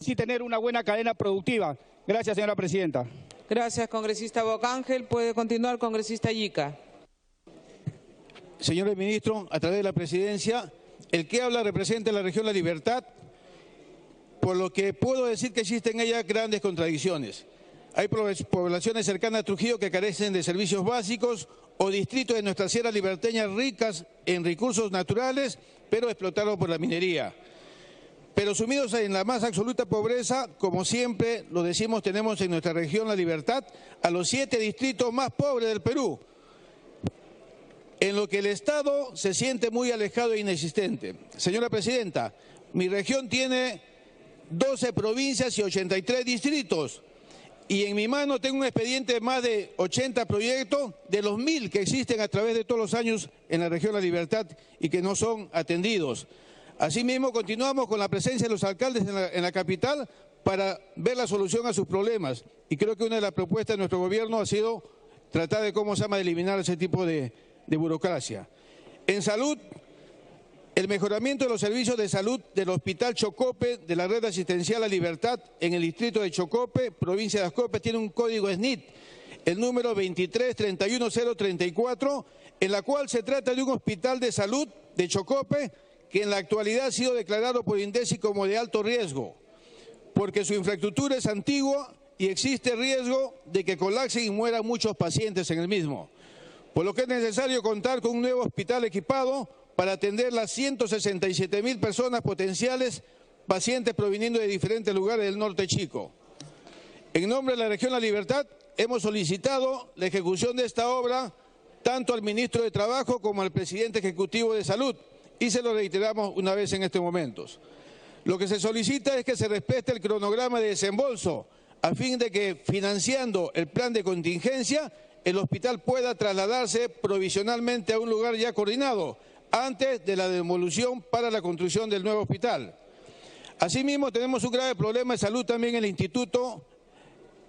sí tener una buena cadena productiva. Gracias, señora presidenta. Gracias, congresista Bocángel. Puede continuar, congresista Yica. Señor ministro, a través de la presidencia, el que habla representa la región La Libertad, por lo que puedo decir que existen en ella grandes contradicciones. Hay poblaciones cercanas a Trujillo que carecen de servicios básicos o distritos de nuestra sierra liberteña ricas en recursos naturales, pero explotados por la minería. Pero sumidos en la más absoluta pobreza, como siempre lo decimos, tenemos en nuestra región La Libertad a los 7 distritos más pobres del Perú, en lo que el Estado se siente muy alejado e inexistente. Señora presidenta, mi región tiene 12 provincias y 83 distritos, y en mi mano tengo un expediente de más de 80 proyectos de los 1000 que existen a través de todos los años en la región La Libertad y que no son atendidos. Asimismo, continuamos con la presencia de los alcaldes en la capital para ver la solución a sus problemas. Y creo que una de las propuestas de nuestro gobierno ha sido tratar de de eliminar ese tipo de burocracia. En salud, el mejoramiento de los servicios de salud del Hospital Chocope, de la Red Asistencial La Libertad, en el distrito de Chocope, provincia de Ascope, tiene un código SNIT, el número 2331034, en la cual se trata de un hospital de salud de Chocope, que en la actualidad ha sido declarado por INDECI como de alto riesgo, porque su infraestructura es antigua y existe riesgo de que colapsen y mueran muchos pacientes en el mismo. Por lo que es necesario contar con un nuevo hospital equipado para atender las 167.000 personas potenciales pacientes proviniendo de diferentes lugares del norte chico. En nombre de la región La Libertad, hemos solicitado la ejecución de esta obra tanto al ministro de Trabajo como al presidente ejecutivo de Salud, y se lo reiteramos una vez en estos momentos. Lo que se solicita es que se respete el cronograma de desembolso, a fin de que, financiando el plan de contingencia, el hospital pueda trasladarse provisionalmente a un lugar ya coordinado, antes de la demolición para la construcción del nuevo hospital. Asimismo, tenemos un grave problema de salud también en el Instituto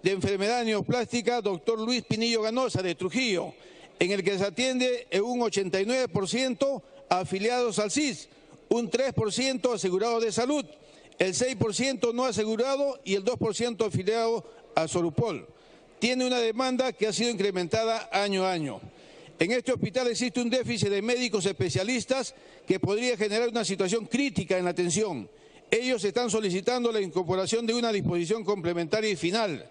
de Enfermedad Neoplástica Dr. Luis Pinillo Ganosa de Trujillo, en el que se atiende en un 89% a afiliados al CIS, un 3% asegurado de salud, el 6% no asegurado y el 2% afiliado a Sorupol. Tiene una demanda que ha sido incrementada año a año. En este hospital existe un déficit de médicos especialistas que podría generar una situación crítica en la atención. Ellos están solicitando la incorporación de una disposición complementaria y final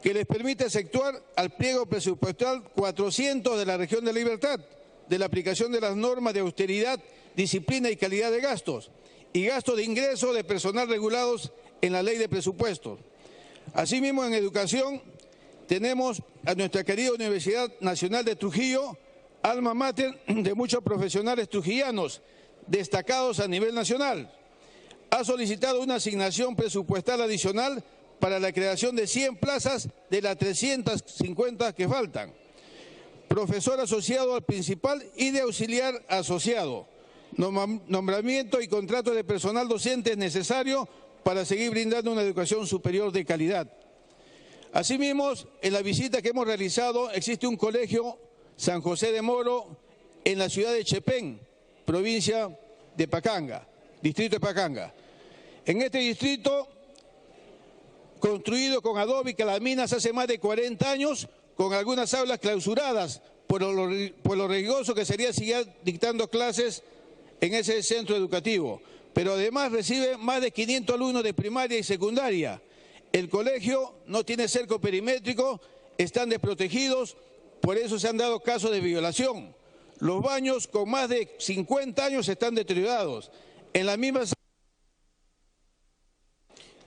que les permite efectuar al pliego presupuestal 400 de la región de La Libertad, de la aplicación de las normas de austeridad, disciplina y calidad de gastos, y gastos de ingreso de personal regulados en la ley de presupuestos. Asimismo, en educación, tenemos a nuestra querida Universidad Nacional de Trujillo, alma mater de muchos profesionales trujillanos, destacados a nivel nacional. Ha solicitado una asignación presupuestal adicional para la creación de 100 plazas de las 350 que faltan. Profesor asociado al principal y de auxiliar asociado. Nombramiento y contrato de personal docente es necesario para seguir brindando una educación superior de calidad. Asimismo, en la visita que hemos realizado, existe un colegio San José de Moro en la ciudad de Chepén, provincia de Pacanga, distrito de Pacanga. En este distrito, construido con adobe y calaminas hace más de 40 años, con algunas aulas clausuradas por lo riesgoso que sería seguir dictando clases en ese centro educativo. Pero además recibe más de 500 alumnos de primaria y secundaria. El colegio no tiene cerco perimétrico, están desprotegidos, por eso se han dado casos de violación. Los baños con más de 50 años están deteriorados. En la misma...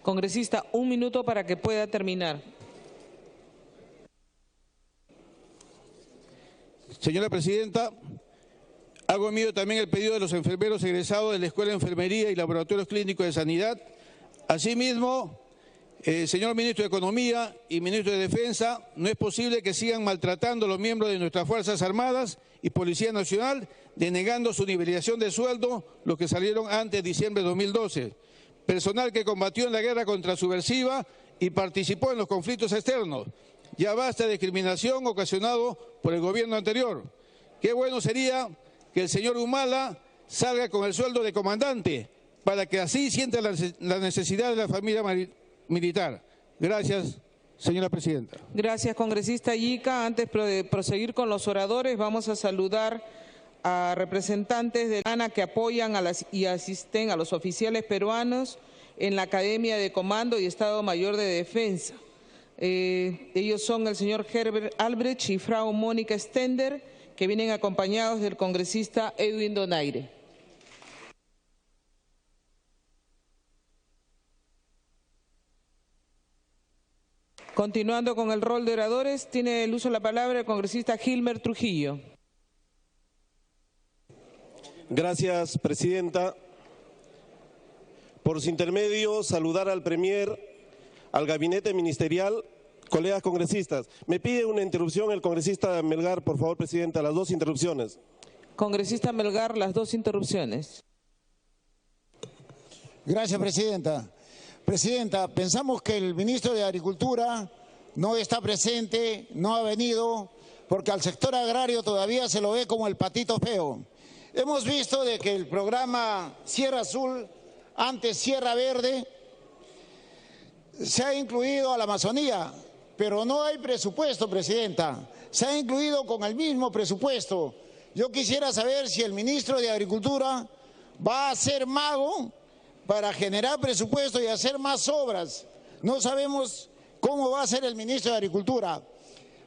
Congresista, 1 minuto para que pueda terminar. Señora presidenta, hago mío también el pedido de los enfermeros egresados de la Escuela de Enfermería y Laboratorios Clínicos de Sanidad. Asimismo, señor ministro de Economía y ministro de Defensa, no es posible que sigan maltratando a los miembros de nuestras Fuerzas Armadas y Policía Nacional, denegando su nivelación de sueldo, los que salieron antes de diciembre de 2012. Personal que combatió en la guerra contrasubversiva y participó en los conflictos externos. Ya basta de discriminación ocasionado por el gobierno anterior. Qué bueno sería que el señor Humala salga con el sueldo de comandante para que así sienta la necesidad de la familia militar. Gracias, señora presidenta. Gracias, congresista Yica. Antes de proseguir con los oradores, vamos a saludar a representantes de la ANA que apoyan y asisten a los oficiales peruanos en la Academia de Comando y Estado Mayor de Defensa. Ellos son el señor Herbert Albrecht y Frau Mónica Stender, que vienen acompañados del congresista Edwin Donaire. Continuando con el rol de oradores, tiene el uso de la palabra el congresista Gilmer Trujillo. Gracias, presidenta. Por su intermedio, saludar al Premier, al gabinete ministerial, colegas congresistas. Me pide una interrupción el congresista Melgar, por favor, presidenta, las 2 interrupciones. Congresista Melgar, las 2 interrupciones. Gracias, presidenta. Presidenta, pensamos que el ministro de Agricultura no está presente, no ha venido, porque al sector agrario todavía se lo ve como el patito feo. Hemos visto de que el programa Sierra Azul, antes Sierra Verde, se ha incluido a la Amazonía, pero no hay presupuesto, presidenta. Se ha incluido con el mismo presupuesto. Yo quisiera saber si el ministro de Agricultura va a ser mago para generar presupuesto y hacer más obras. No sabemos cómo va a ser el ministro de Agricultura,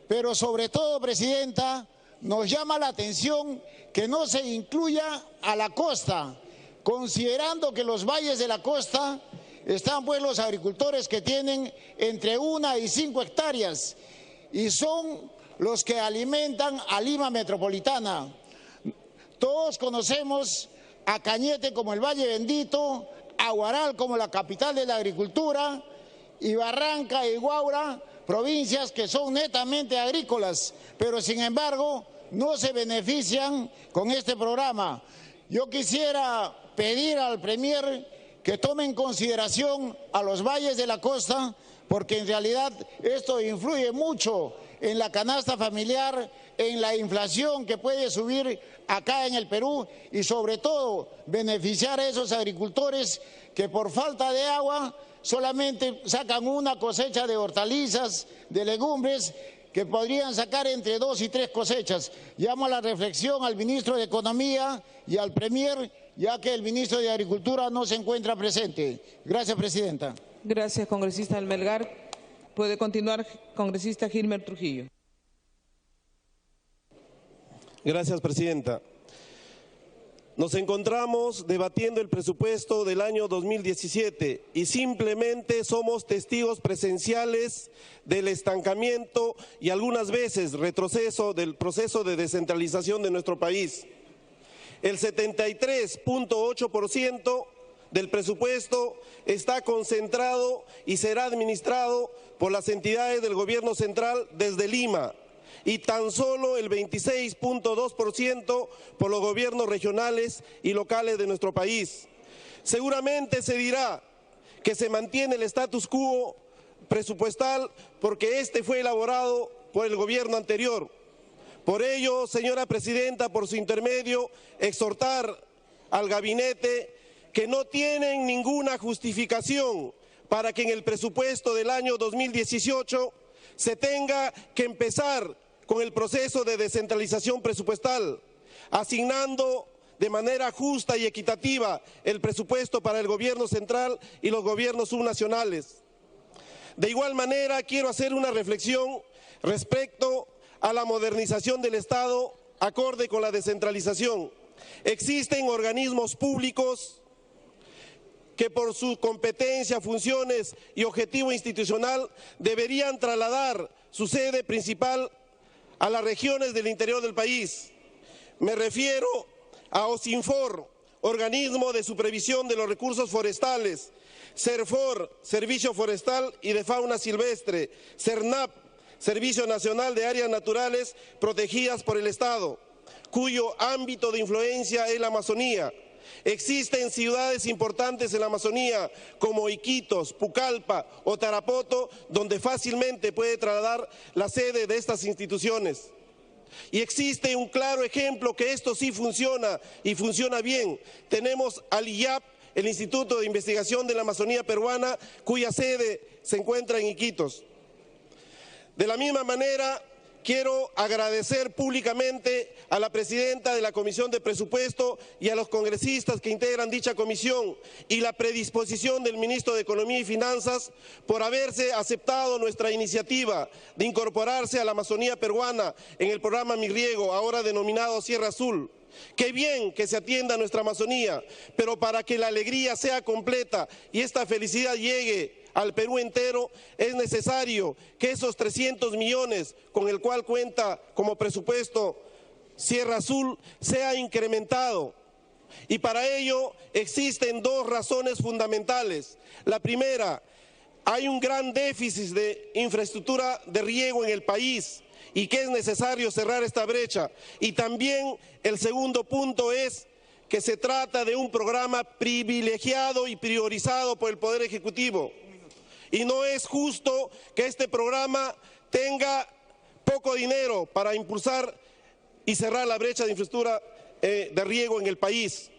pero sobre todo, presidenta, nos llama la atención que no se incluya a la costa, considerando que los valles de la costa están pues los agricultores que tienen entre 1 y 5 hectáreas y son los que alimentan a Lima Metropolitana. Todos conocemos a Cañete como el Valle Bendito, a Huaral como la capital de la agricultura y Barranca y Huaura, provincias que son netamente agrícolas, pero sin embargo no se benefician con este programa. Yo quisiera pedir al Premier que tome en consideración a los valles de la costa, porque en realidad esto influye mucho en la canasta familiar, en la inflación que puede subir acá en el Perú y sobre todo beneficiar a esos agricultores que por falta de agua solamente sacan una cosecha de hortalizas, de legumbres, que podrían sacar entre 2 y 3 cosechas. Llamo a la reflexión al ministro de Economía y al Premier, ya que el ministro de Agricultura no se encuentra presente. Gracias, presidenta. Gracias, congresista del Melgar. Puede continuar, congresista Gilmer Trujillo. Gracias, presidenta. Nos encontramos debatiendo el presupuesto del año 2017 y simplemente somos testigos presenciales del estancamiento y algunas veces retroceso del proceso de descentralización de nuestro país. El 73.8% del presupuesto está concentrado y será administrado por las entidades del gobierno central desde Lima, y tan solo el 26.2% por los gobiernos regionales y locales de nuestro país. Seguramente se dirá que se mantiene el status quo presupuestal porque este fue elaborado por el gobierno anterior. Por ello, señora presidenta, por su intermedio, exhortar al gabinete que no tienen ninguna justificación para que en el presupuesto del año 2018 se tenga que empezar con el proceso de descentralización presupuestal, asignando de manera justa y equitativa el presupuesto para el gobierno central y los gobiernos subnacionales. De igual manera, quiero hacer una reflexión respecto a la modernización del Estado acorde con la descentralización. Existen organismos públicos que por su competencia, funciones y objetivo institucional deberían trasladar su sede principal a las regiones del interior del país. Me refiero a OSINFOR, Organismo de Supervisión de los Recursos Forestales, SERFOR, Servicio Forestal y de Fauna Silvestre, SERNAP, Servicio Nacional de Áreas Naturales Protegidas por el Estado, cuyo ámbito de influencia es la Amazonía. Existen ciudades importantes en la Amazonía como Iquitos, Pucallpa o Tarapoto, donde fácilmente puede trasladar la sede de estas instituciones. Y existe un claro ejemplo que esto sí funciona y funciona bien. Tenemos al IAP el Instituto de Investigación de la Amazonía Peruana, cuya sede se encuentra en Iquitos. De la misma manera, quiero agradecer públicamente a la presidenta de la Comisión de Presupuesto y a los congresistas que integran dicha comisión y la predisposición del ministro de Economía y Finanzas por haberse aceptado nuestra iniciativa de incorporarse a la Amazonía peruana en el programa Mi Riego, ahora denominado Sierra Azul. Qué bien que se atienda a nuestra Amazonía, pero para que la alegría sea completa y esta felicidad llegue al Perú entero, es necesario que esos 300 millones con el cual cuenta como presupuesto Sierra Azul sea incrementado. Y para ello existen dos razones fundamentales. La primera, hay un gran déficit de infraestructura de riego en el país y que es necesario cerrar esta brecha. Y también el segundo punto es que se trata de un programa privilegiado y priorizado por el Poder Ejecutivo. Y no es justo que este programa tenga poco dinero para impulsar y cerrar la brecha de infraestructura de riego en el país.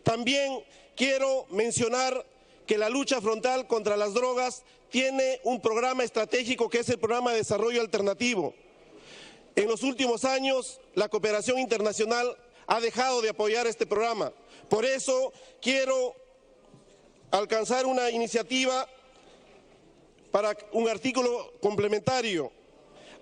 También quiero mencionar que la lucha frontal contra las drogas tiene un programa estratégico que es el Programa de Desarrollo Alternativo. En los últimos años, la cooperación internacional ha dejado de apoyar este programa. Por eso quiero alcanzar una iniciativa para un artículo complementario.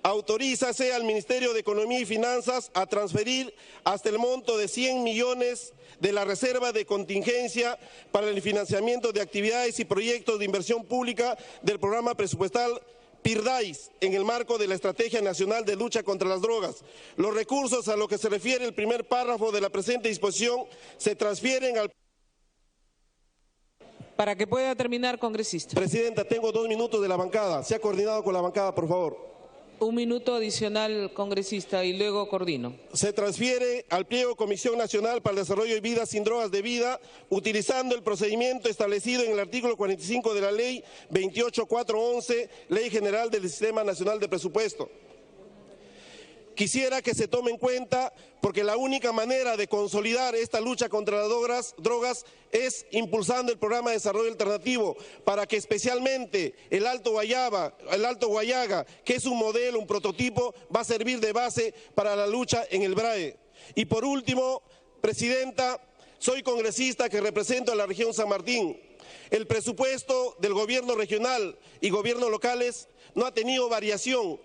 Autorízase al Ministerio de Economía y Finanzas a transferir hasta el monto de 100 millones de la reserva de contingencia para el financiamiento de actividades y proyectos de inversión pública del programa presupuestal PIRDAIS en el marco de la Estrategia Nacional de Lucha contra las Drogas. Los recursos a lo que se refiere el primer párrafo de la presente disposición se transfieren al... Para que pueda terminar, congresista. Presidenta, tengo 2 minutos de la bancada. Se ha coordinado con la bancada, por favor. 1 minuto adicional, congresista, y luego coordino. Se transfiere al pliego Comisión Nacional para el Desarrollo de Vida sin Drogas de Vida, utilizando el procedimiento establecido en el artículo 45 de la Ley 28411, Ley General del Sistema Nacional de Presupuesto. Quisiera que se tome en cuenta, porque la única manera de consolidar esta lucha contra las drogas es impulsando el programa de desarrollo alternativo, para que especialmente el Alto Guayaga, que es un modelo, un prototipo, va a servir de base para la lucha en el BRAE. Y por último, presidenta, soy congresista que represento a la región San Martín. El presupuesto del gobierno regional y gobiernos locales no ha tenido variación.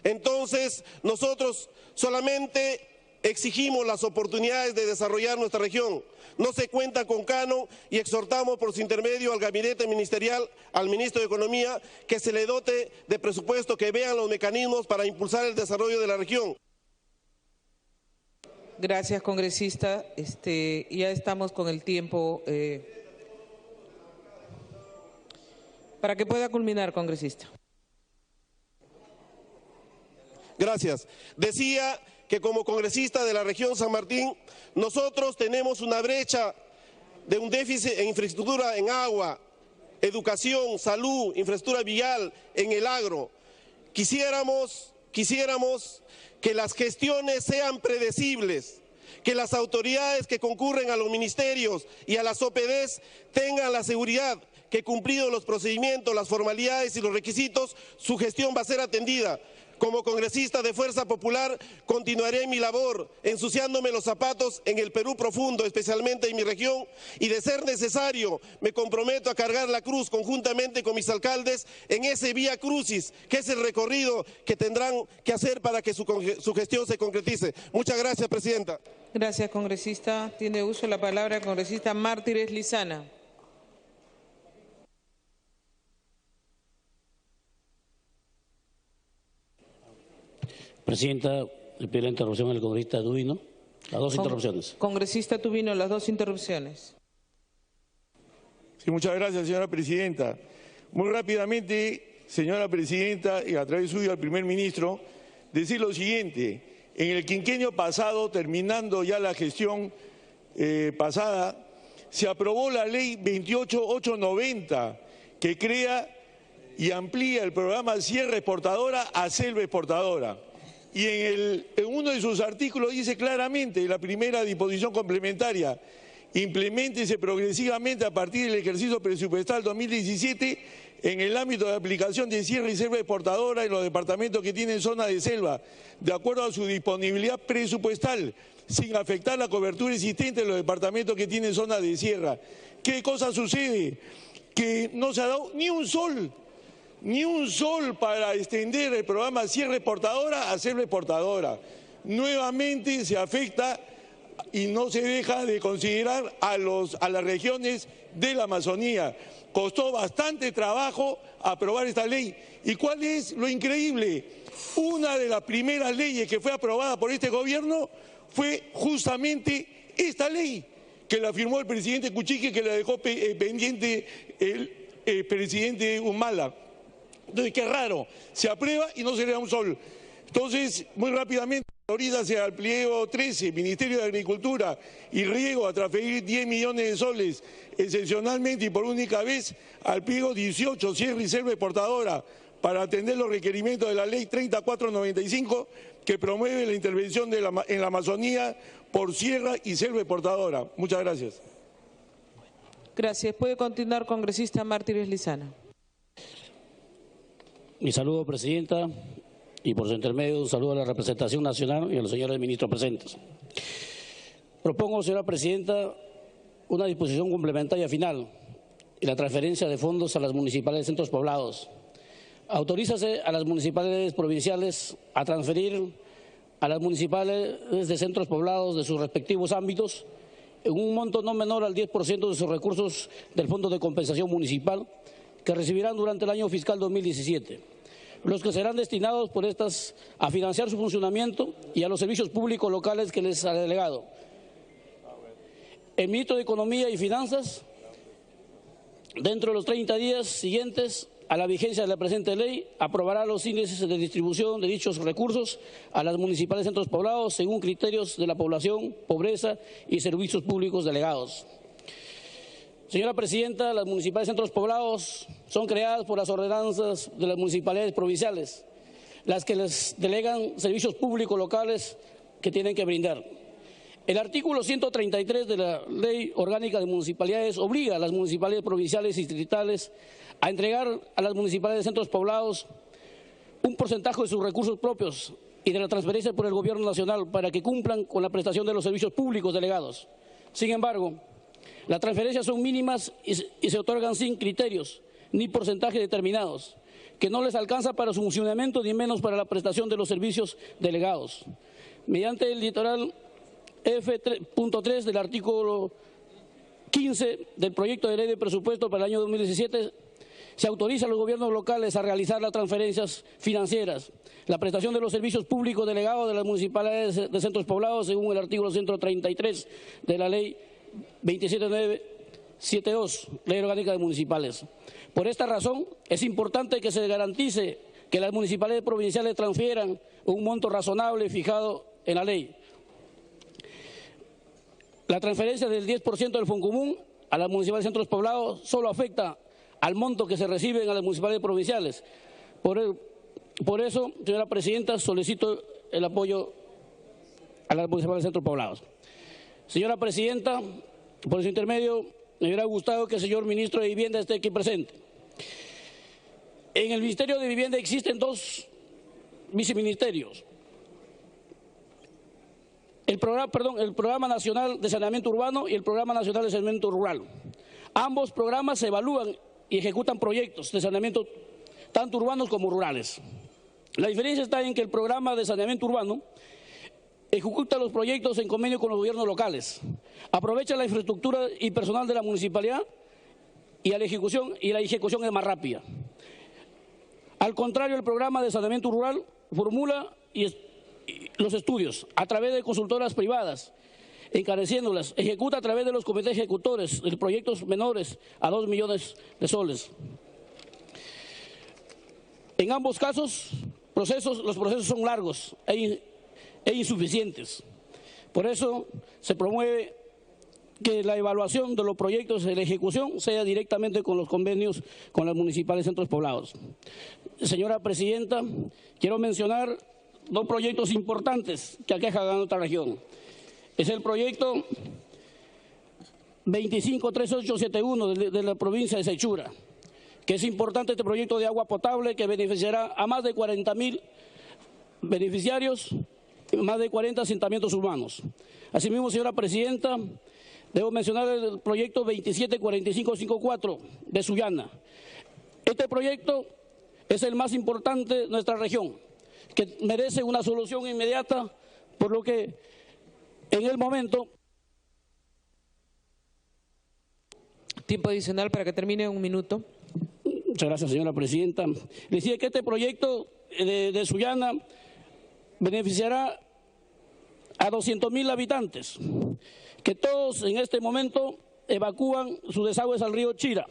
Entonces, nosotros solamente exigimos las oportunidades de desarrollar nuestra región. No se cuenta con canon y exhortamos por su intermedio al gabinete ministerial, al ministro de Economía, que se le dote de presupuesto, que vean los mecanismos para impulsar el desarrollo de la región. Gracias, congresista. Ya estamos con el tiempo. Para que pueda culminar, congresista. Gracias. Decía que como congresista de la región San Martín, nosotros tenemos una brecha de un déficit en infraestructura en agua, educación, salud, infraestructura vial, en el agro. Quisiéramos que las gestiones sean predecibles, que las autoridades que concurren a los ministerios y a las OPDs tengan la seguridad que, cumplidos los procedimientos, las formalidades y los requisitos, su gestión va a ser atendida. Como congresista de Fuerza Popular, continuaré mi labor ensuciándome los zapatos en el Perú profundo, especialmente en mi región, y de ser necesario me comprometo a cargar la cruz conjuntamente con mis alcaldes en ese vía crucis, que es el recorrido que tendrán que hacer para que su gestión se concretice. Muchas gracias, presidenta. Gracias, congresista. Tiene uso de la palabra el congresista Mártires Lizana. Presidenta, le pido la interrupción al congresista Tubino. Las dos interrupciones. Congresista Tubino, las dos interrupciones. Sí, muchas gracias, señora presidenta. Muy rápidamente, señora presidenta, y a través suyo al primer ministro, decir lo siguiente. En el quinquenio pasado, terminando ya la gestión pasada, se aprobó la ley 28890, que crea y amplía el programa Sierra Exportadora a Selva Exportadora. Y en uno de sus artículos dice claramente, en la primera disposición complementaria, impleméntese progresivamente a partir del ejercicio presupuestal 2017 en el ámbito de aplicación de cierre y selva exportadora en los departamentos que tienen zona de selva, de acuerdo a su disponibilidad presupuestal, sin afectar la cobertura existente en los departamentos que tienen zona de sierra. ¿Qué cosa sucede? Que no se ha dado ni un sol para extender el programa cierre exportadora a selva exportadora. Nuevamente se afecta y no se deja de considerar a las regiones de la Amazonía. Costó bastante trabajo aprobar esta ley. ¿Y cuál es lo increíble? Una de las primeras leyes que fue aprobada por este gobierno fue justamente esta ley, que la firmó el presidente Kuczynski, que la dejó pendiente el presidente Humala. Entonces, qué raro, se aprueba y no se le da un sol. Entonces, muy rápidamente, autorízase al pliego 13, Ministerio de Agricultura y Riego, a transferir 10 millones de soles, excepcionalmente y por única vez, al pliego 18, cierre y selva exportadora, para atender los requerimientos de la ley 3495, que promueve la intervención en la Amazonía por sierra y selva exportadora. Muchas gracias. Gracias. Puede continuar, congresista Mártires Lizana. Mi saludo, presidenta, y por su intermedio un saludo a la representación nacional y a los señores ministros presentes. Propongo, señora presidenta, una disposición complementaria final y la transferencia de fondos a las municipales de centros poblados. Autorízase a las municipalidades provinciales a transferir a las municipales de centros poblados de sus respectivos ámbitos en un monto no menor al 10% de sus recursos del Fondo de Compensación Municipal que recibirán durante el año fiscal 2017, los que serán destinados por estas a financiar su funcionamiento y a los servicios públicos locales que les ha delegado. El ministro de Economía y Finanzas, dentro de los 30 días siguientes a la vigencia de la presente ley, aprobará los índices de distribución de dichos recursos a las municipales centros poblados según criterios de la población, pobreza y servicios públicos delegados. Señora presidenta, las municipales centros poblados son creadas por las ordenanzas de las municipalidades provinciales, las que les delegan servicios públicos locales que tienen que brindar. El artículo 133 de la Ley Orgánica de Municipalidades obliga a las municipalidades provinciales y distritales a entregar a las municipalidades de centros poblados un porcentaje de sus recursos propios y de la transferencia por el Gobierno Nacional para que cumplan con la prestación de los servicios públicos delegados. Sin embargo, las transferencias son mínimas y se otorgan sin criterios ni porcentajes determinados, que no les alcanza para su funcionamiento ni menos para la prestación de los servicios delegados. Mediante el literal F.3 del artículo 15 del proyecto de ley de presupuesto para el año 2017, se autoriza a los gobiernos locales a realizar las transferencias financieras, la prestación de los servicios públicos delegados de las municipalidades de centros poblados según el artículo 133 de la ley 27972, Ley Orgánica de Municipales. Por esta razón, es importante que se garantice que las municipalidades provinciales transfieran un monto razonable fijado en la ley. La transferencia del 10% del Foncomún a las municipalidades de centros poblados solo afecta al monto que se reciben a las municipalidades provinciales. Por eso, señora presidenta, solicito el apoyo a las municipalidades de centros poblados. Señora presidenta, por su intermedio, me hubiera gustado que el señor ministro de Vivienda esté aquí presente. En el Ministerio de Vivienda existen dos viceministerios. El Programa Nacional de Saneamiento Urbano y el Programa Nacional de Saneamiento Rural. Ambos programas se evalúan y ejecutan proyectos de saneamiento tanto urbanos como rurales. La diferencia está en que el Programa de Saneamiento Urbano ejecuta los proyectos en convenio con los gobiernos locales, aprovecha la infraestructura y personal de la municipalidad y la ejecución es más rápida. Al contrario, el Programa de Saneamiento Rural formula los estudios a través de consultoras privadas, encareciéndolas, ejecuta a través de los comités ejecutores de proyectos menores a 2 millones de soles. En ambos casos, los procesos son largos e insuficientes. Por eso se promueve que la evaluación de los proyectos de la ejecución sea directamente con los convenios con las municipales centros poblados. Señora presidenta, quiero mencionar dos proyectos importantes que aquejan a nuestra región. Es el proyecto 253871 de la provincia de Sechura, que es importante este proyecto de agua potable que beneficiará a más de 40.000 beneficiarios, más de 40 asentamientos humanos. Asimismo, señora presidenta, debo mencionar el proyecto 274554 de Sullana. Este proyecto es el más importante de nuestra región, que merece una solución inmediata, por lo que en el momento... Tiempo adicional para que termine, 1 minuto. Muchas gracias, señora presidenta. Le decía que este proyecto de Sullana beneficiará a 200.000 habitantes, que todos en este momento evacúan sus desagües al río Chira.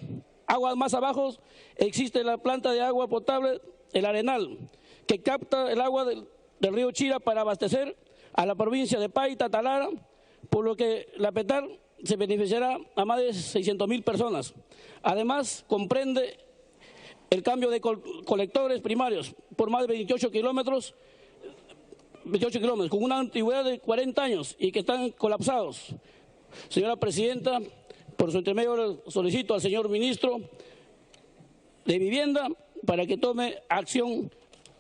Aguas más abajo existe la planta de agua potable, el Arenal, que capta el agua del río Chira para abastecer a la provincia de Paita, Talara, por lo que la PETAR se beneficiará a más de 600.000 personas. Además, comprende el cambio de colectores primarios por más de 28 kilómetros, con una antigüedad de 40 años y que están colapsados. Señora presidenta, por su intermedio solicito al señor ministro de Vivienda para que tome acción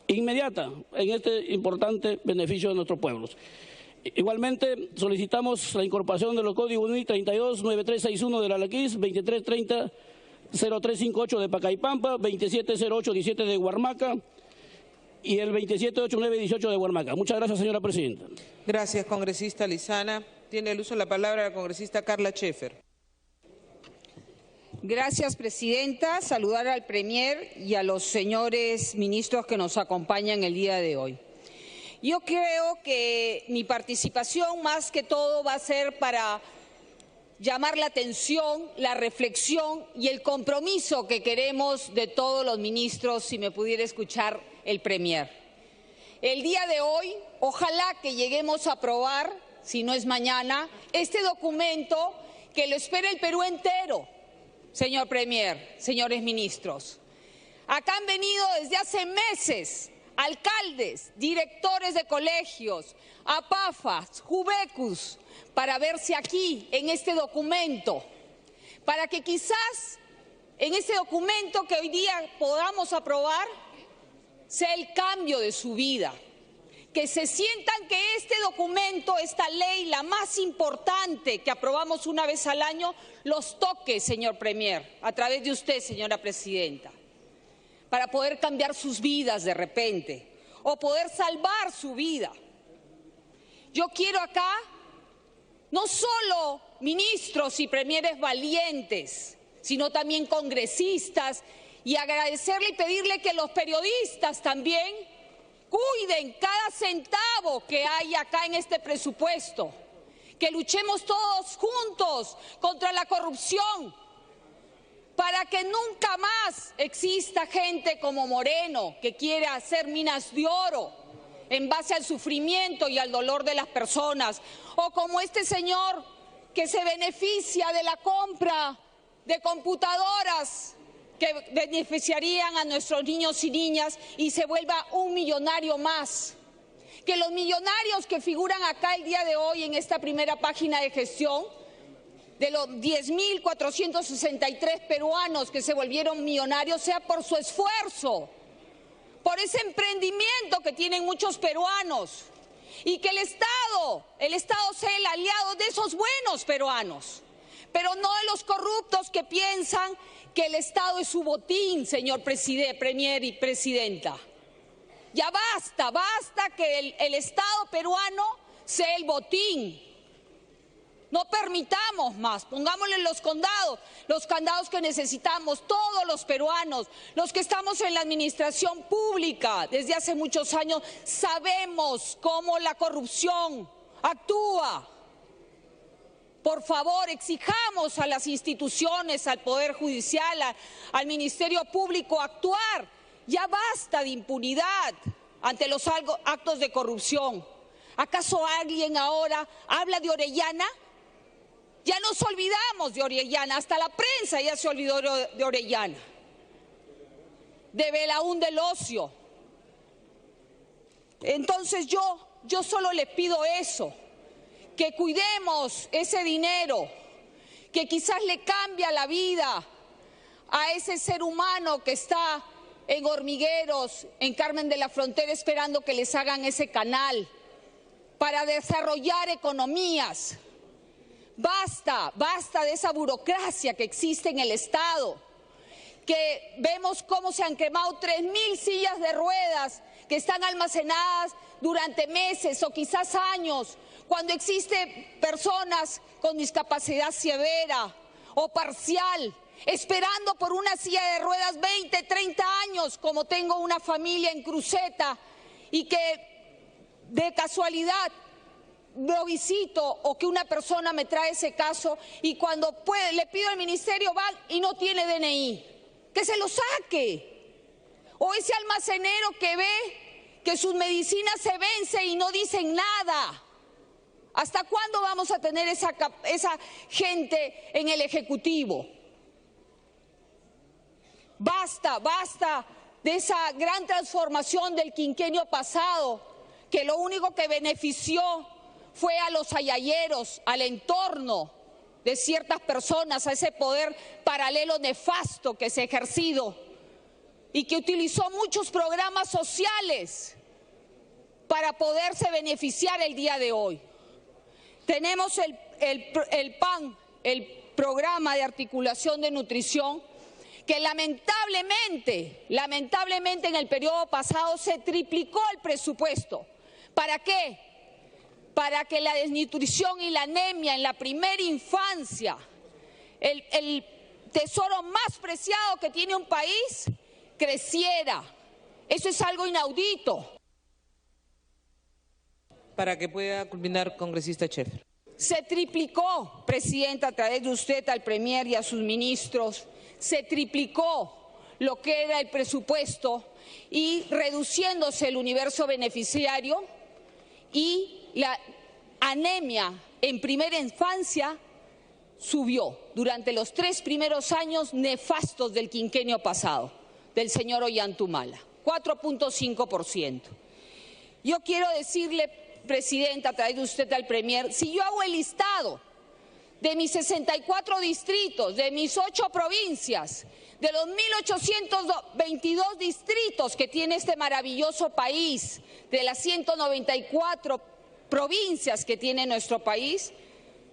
inmediata en este importante beneficio de nuestros pueblos. Igualmente, solicitamos la incorporación de los códigos UNI 329361 de la Alaquís, 2330-0358 de Pacaipampa, 270817 de Huarmaca y el 278918 de Huarmaca. Muchas gracias, señora presidenta. Gracias, congresista Lizana. Tiene el uso de la palabra la congresista Carla Scheffer. Gracias, presidenta. Saludar al Premier y a los señores ministros que nos acompañan el día de hoy. Yo creo que mi participación más que todo va a ser para llamar la atención, la reflexión y el compromiso que queremos de todos los ministros, si me pudiera escuchar el Premier. El día de hoy, ojalá que lleguemos a aprobar, si no es mañana, este documento que lo espera el Perú entero, señor Premier, señores ministros. Acá han venido desde hace meses alcaldes, directores de colegios, APAFAS, JUVECUS, para verse aquí en este documento, para que quizás en este documento que hoy día podamos aprobar sea el cambio de su vida, que se sientan que este documento, esta ley, la más importante que aprobamos una vez al año, los toque, señor Premier, a través de usted, señora presidenta, para poder cambiar sus vidas de repente o poder salvar su vida. Yo quiero acá no solo ministros y premieres valientes, sino también congresistas, y agradecerle y pedirle que los periodistas también cuiden cada centavo que hay acá en este presupuesto, que luchemos todos juntos contra la corrupción, para que nunca más exista gente como Moreno que quiere hacer minas de oro en base al sufrimiento y al dolor de las personas, o como este señor que se beneficia de la compra de computadoras que beneficiarían a nuestros niños y niñas y se vuelva un millonario más. Que los millonarios que figuran acá el día de hoy en esta primera página de gestión, de los 10.463 peruanos que se volvieron millonarios, sea por su esfuerzo, por ese emprendimiento que tienen muchos peruanos, y que el Estado sea el aliado de esos buenos peruanos, pero no de los corruptos que piensan que el Estado es su botín, señor Premier y presidenta. Ya basta que el Estado peruano sea el botín. No permitamos más, pongámosle los candados que necesitamos todos los peruanos, los que estamos en la administración pública desde hace muchos años, sabemos cómo la corrupción actúa. Por favor, exijamos a las instituciones, al Poder Judicial, al Ministerio Público actuar. Ya basta de impunidad ante los actos de corrupción. ¿Acaso alguien ahora habla de Orellana? Ya nos olvidamos de Orellana, hasta la prensa ya se olvidó de Orellana, de Belaún del Ocio. Entonces yo solo le pido eso, que cuidemos ese dinero, que quizás le cambia la vida a ese ser humano que está en Hormigueros, en Carmen de la Frontera, esperando que les hagan ese canal para desarrollar economías. Basta, basta de esa burocracia que existe en el Estado, que vemos cómo se han quemado 3.000 sillas de ruedas que están almacenadas durante meses o quizás años, cuando existen personas con discapacidad severa o parcial, esperando por una silla de ruedas 20, 30 años, como tengo una familia en Cruceta, y que de casualidad lo visito o que una persona me trae ese caso y cuando puede, le pido al ministerio, van y no tiene DNI, que se lo saque. O ese almacenero que ve que sus medicinas se vencen y no dicen nada. ¿Hasta cuándo vamos a tener esa gente en el Ejecutivo? Basta, basta de esa gran transformación del quinquenio pasado, que lo único que benefició fue a los ayayeros, al entorno de ciertas personas, a ese poder paralelo nefasto que se ha ejercido y que utilizó muchos programas sociales para poderse beneficiar el día de hoy. Tenemos el PAN, el Programa de Articulación de Nutrición, que lamentablemente en el periodo pasado se triplicó el presupuesto. ¿Para qué? Para que la desnutrición y la anemia en la primera infancia, el tesoro más preciado que tiene un país, creciera. Eso es algo inaudito. Para que pueda culminar, congresista Schaeffer. Se triplicó, Presidenta, a través de usted al Premier y a sus ministros, se triplicó lo que era el presupuesto y reduciéndose el universo beneficiario y la anemia en primera infancia subió durante los 3 primeros años nefastos del quinquenio pasado, del señor Ollantumala, 4.5%. Yo quiero decirle, Presidenta, a través de usted al Premier, si yo hago el listado de mis 64 distritos, de mis 8 provincias, de los 1.822 distritos que tiene este maravilloso país, de las 194 provincias que tiene nuestro país,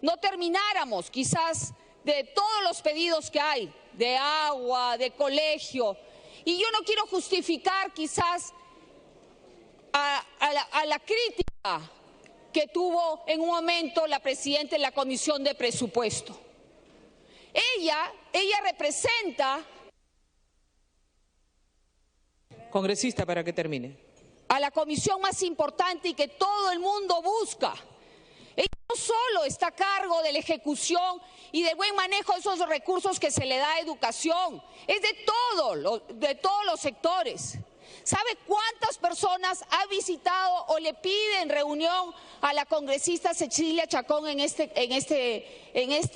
no termináramos quizás de todos los pedidos que hay, de agua, de colegio. Y yo no quiero justificar quizás a la crítica que tuvo en un momento la presidenta en la Comisión de Presupuesto. Ella representa… Congresista, para que termine. A la comisión más importante y que todo el mundo busca. Ella no solo está a cargo de la ejecución y del buen manejo de esos recursos que se le da a educación, es de todos los sectores. ¿Sabe cuántas personas ha visitado o le piden reunión a la congresista Cecilia Chacón en esta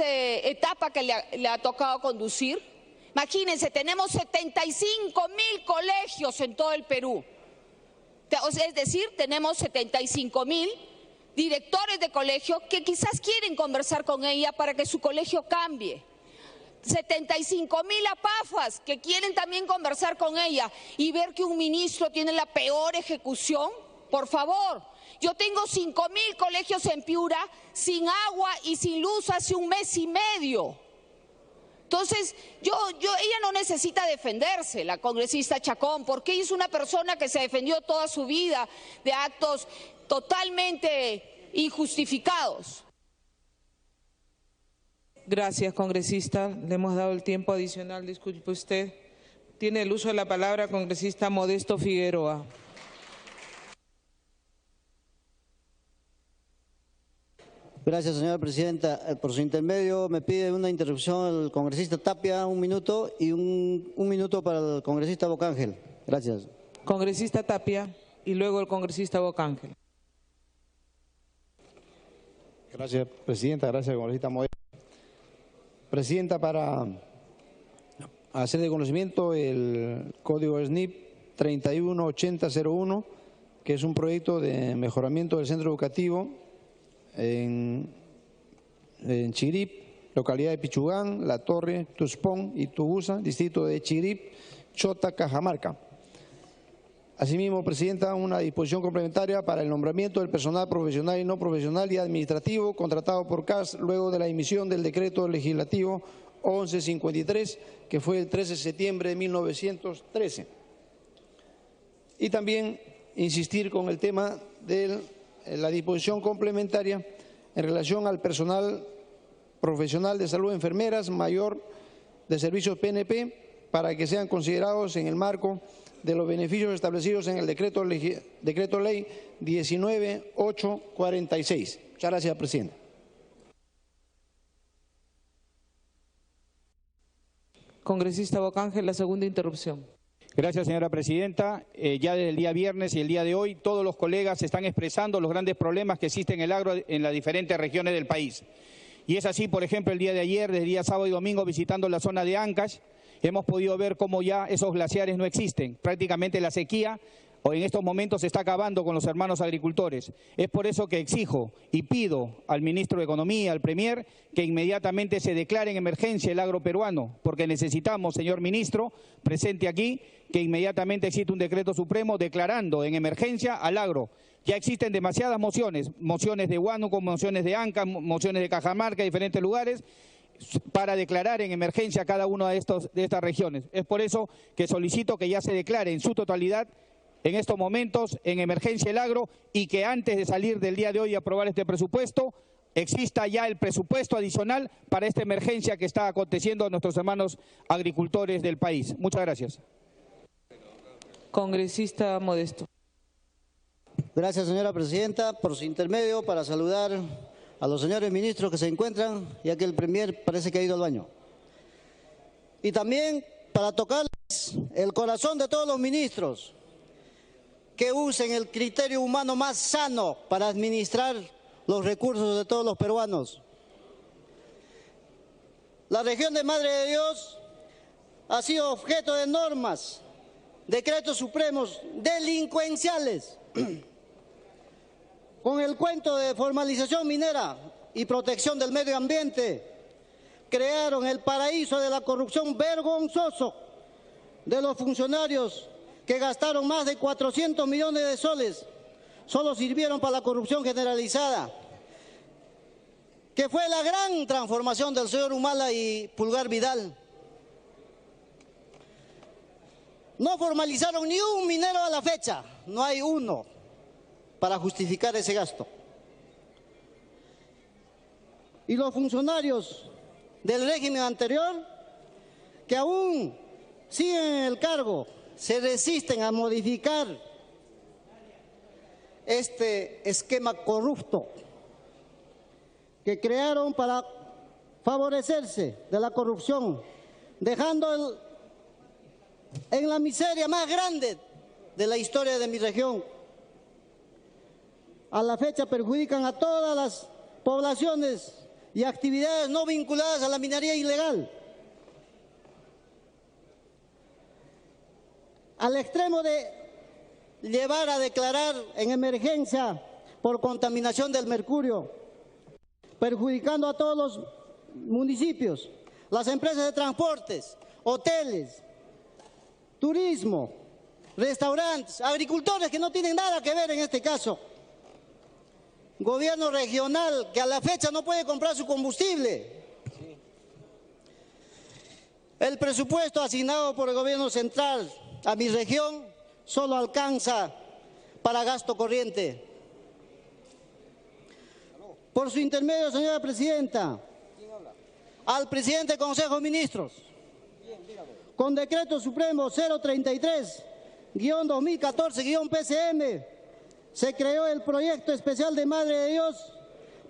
etapa que le ha tocado conducir? Imagínense, tenemos 75.000 colegios en todo el Perú. Es decir, tenemos 75.000 directores de colegio que quizás quieren conversar con ella para que su colegio cambie. 75.000 apafas que quieren también conversar con ella y ver que un ministro tiene la peor ejecución. Por favor, yo tengo 5.000 colegios en Piura sin agua y sin luz hace 1 mes y medio. Entonces, ella no necesita defenderse, la congresista Chacón, porque ella es una persona que se defendió toda su vida de actos totalmente injustificados. Gracias, congresista. Le hemos dado el tiempo adicional. Disculpe usted. Tiene el uso de la palabra congresista Modesto Figueroa. Gracias, señora presidenta. Por su intermedio me pide una interrupción el congresista Tapia, 1 minuto, y un minuto para el congresista Bocángel. Gracias. Congresista Tapia y luego el congresista Bocángel. Gracias, presidenta. Gracias, congresista Modesto. Presidenta, para hacer de conocimiento el código SNIP 318001, que es un proyecto de mejoramiento del centro educativo en Chirip, localidad de Pichugán, La Torre, Tuspón y Tubuza, distrito de Chirip, Chota, Cajamarca. Asimismo, Presidenta, una disposición complementaria para el nombramiento del personal profesional y no profesional y administrativo contratado por CAS luego de la emisión del decreto legislativo 1153, que fue el 13 de septiembre de 1913. Y también insistir con el tema de la disposición complementaria en relación al personal profesional de salud, enfermeras, mayor de servicios PNP, para que sean considerados en el marco de los beneficios establecidos en el decreto ley 19846. Muchas gracias, Presidenta. Congresista Bocángel, la segunda interrupción. Gracias, señora presidenta. Ya desde el día viernes y el día de hoy, todos los colegas están expresando los grandes problemas que existen en el agro en las diferentes regiones del país. Y es así, por ejemplo, el día de ayer, desde el día sábado y domingo, visitando la zona de Ancash, hemos podido ver cómo ya esos glaciares no existen. Prácticamente la sequía en estos momentos se está acabando con los hermanos agricultores. Es por eso que exijo y pido al ministro de Economía, al Premier, que inmediatamente se declare en emergencia el agro peruano, porque necesitamos, señor ministro, presente aquí, que inmediatamente existe un decreto supremo declarando en emergencia al agro. Ya existen demasiadas mociones de Huánuco, mociones de Ancash, mociones de Cajamarca, diferentes lugares, para declarar en emergencia cada una de estas regiones. Es por eso que solicito que ya se declare en su totalidad en estos momentos en emergencia el agro y que antes de salir del día de hoy y aprobar este presupuesto, exista ya el presupuesto adicional para esta emergencia que está aconteciendo a nuestros hermanos agricultores del país. Muchas gracias. Congresista Modesto. Gracias, señora presidenta. Por su intermedio, para saludar a los señores ministros que se encuentran, ya que el Premier parece que ha ido al baño. Y también para tocarles el corazón de todos los ministros, que usen el criterio humano más sano para administrar los recursos de todos los peruanos. La región de Madre de Dios ha sido objeto de normas, decretos supremos delincuenciales, con el cuento de formalización minera y protección del medio ambiente. Crearon el paraíso de la corrupción vergonzoso de los funcionarios que gastaron más de 400 millones de soles, solo sirvieron para la corrupción generalizada, que fue la gran transformación del señor Humala y Pulgar Vidal. No formalizaron ni un minero a la fecha, no hay uno para justificar ese gasto. Y los funcionarios del régimen anterior, que aún siguen en el cargo, se resisten a modificar este esquema corrupto que crearon para favorecerse de la corrupción, dejando en la miseria más grande de la historia de mi región. A la fecha perjudican a todas las poblaciones y actividades no vinculadas a la minería ilegal, al extremo de llevar a declarar en emergencia por contaminación del mercurio, perjudicando a todos los municipios, las empresas de transportes, hoteles, turismo, restaurantes, agricultores que no tienen nada que ver en este caso, gobierno regional que a la fecha no puede comprar su combustible. El presupuesto asignado por el gobierno central a mi región solo alcanza para gasto corriente. Por su intermedio, señora presidenta, al presidente del Consejo de Ministros, con decreto supremo 033-2014-PCM, se creó el proyecto especial de Madre de Dios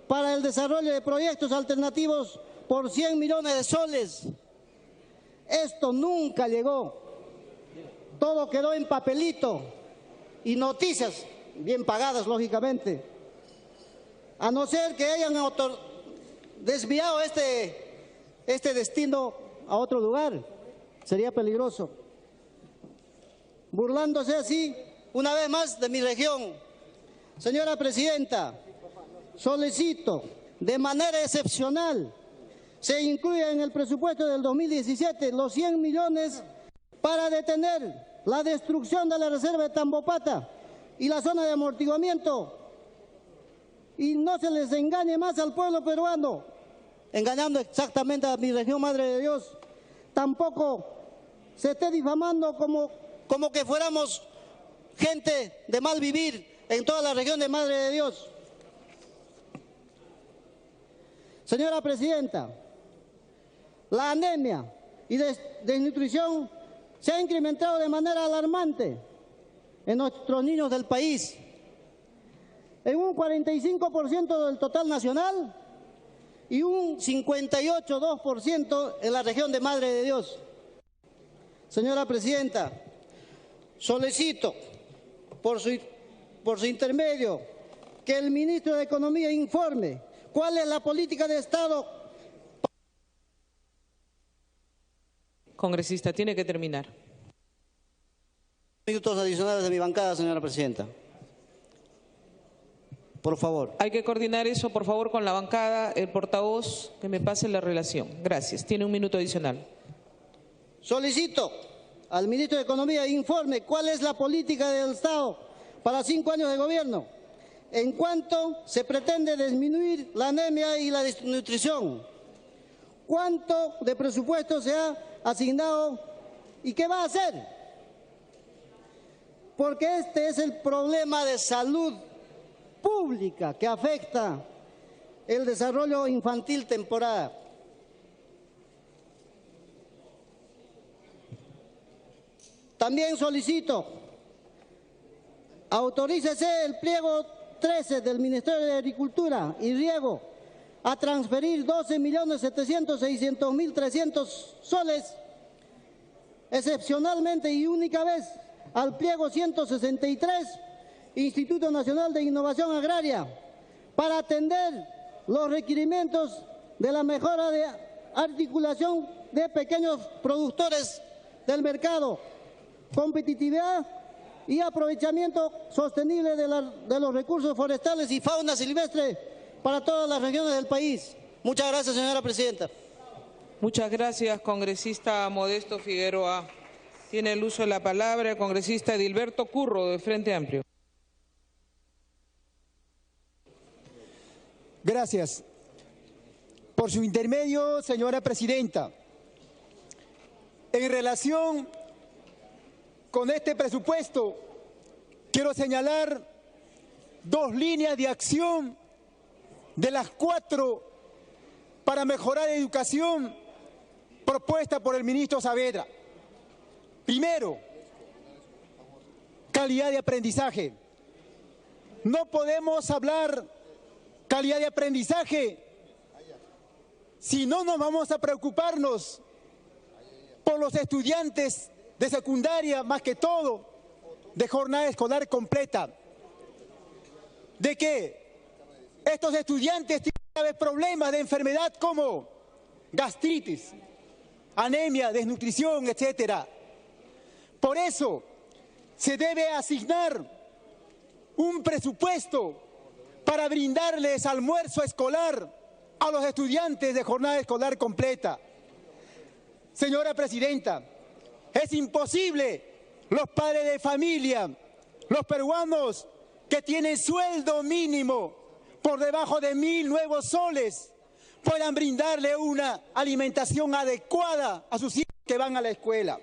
para el desarrollo de proyectos alternativos por 100 millones de soles. Esto nunca llegó. Todo quedó en papelito y noticias bien pagadas, lógicamente. A no ser que hayan desviado este destino a otro lugar, sería peligroso. Burlándose así, una vez más, de mi región. Señora presidenta, solicito de manera excepcional se incluya en el presupuesto del 2017 los 100 millones para detener la destrucción de la reserva de Tambopata y la zona de amortiguamiento, y no se les engañe más al pueblo peruano, engañando exactamente a mi región Madre de Dios. Tampoco se esté difamando como que fuéramos gente de mal vivir en toda la región de Madre de Dios. Señora Presidenta, la anemia y desnutrición se ha incrementado de manera alarmante en nuestros niños del país, en un 45% del total nacional y un 58,2% en la región de Madre de Dios. Señora Presidenta, solicito por su intermedio que el ministro de Economía informe cuál es la política de Estado. Congresista, tiene que terminar. Minutos adicionales de mi bancada, señora Presidenta. Por favor. Hay que coordinar eso, por favor, con la bancada, el portavoz, que me pase la relación. Gracias. Tiene un minuto adicional. Solicito al ministro de Economía informe cuál es la política del Estado para 5 años de gobierno, en cuánto se pretende disminuir la anemia y la desnutrición, cuánto de presupuesto se ha asignado y qué va a hacer, porque este es el problema de salud pública que afecta el desarrollo infantil temporal. También solicito, autorícese el pliego 13 del Ministerio de Agricultura y Riego a transferir 12.706.300 soles excepcionalmente y única vez al pliego 163, Instituto Nacional de Innovación Agraria, para atender los requerimientos de la mejora de articulación de pequeños productores del mercado, competitividad y aprovechamiento sostenible de los recursos forestales y fauna silvestre para todas las regiones del país. Muchas gracias, señora Presidenta. Muchas gracias, congresista Modesto Figueroa. Tiene el uso de la palabra el congresista Edilberto Curro, de Frente Amplio. Gracias. Por su intermedio, señora Presidenta, en relación con este presupuesto, quiero señalar 2 líneas de acción de las 4 para mejorar la educación propuesta por el ministro Saavedra. Primero, calidad de aprendizaje. No podemos hablar calidad de aprendizaje si no nos vamos a preocuparnos por los estudiantes de secundaria, más que todo, de jornada escolar completa. De que estos estudiantes tienen graves problemas de enfermedad como gastritis, anemia, desnutrición, etcétera. Por eso se debe asignar un presupuesto para brindarles almuerzo escolar a los estudiantes de jornada escolar completa. Señora Presidenta, es imposible los padres de familia, los peruanos que tienen sueldo mínimo por debajo de 1.000 nuevos soles, puedan brindarle una alimentación adecuada a sus hijos que van a la escuela.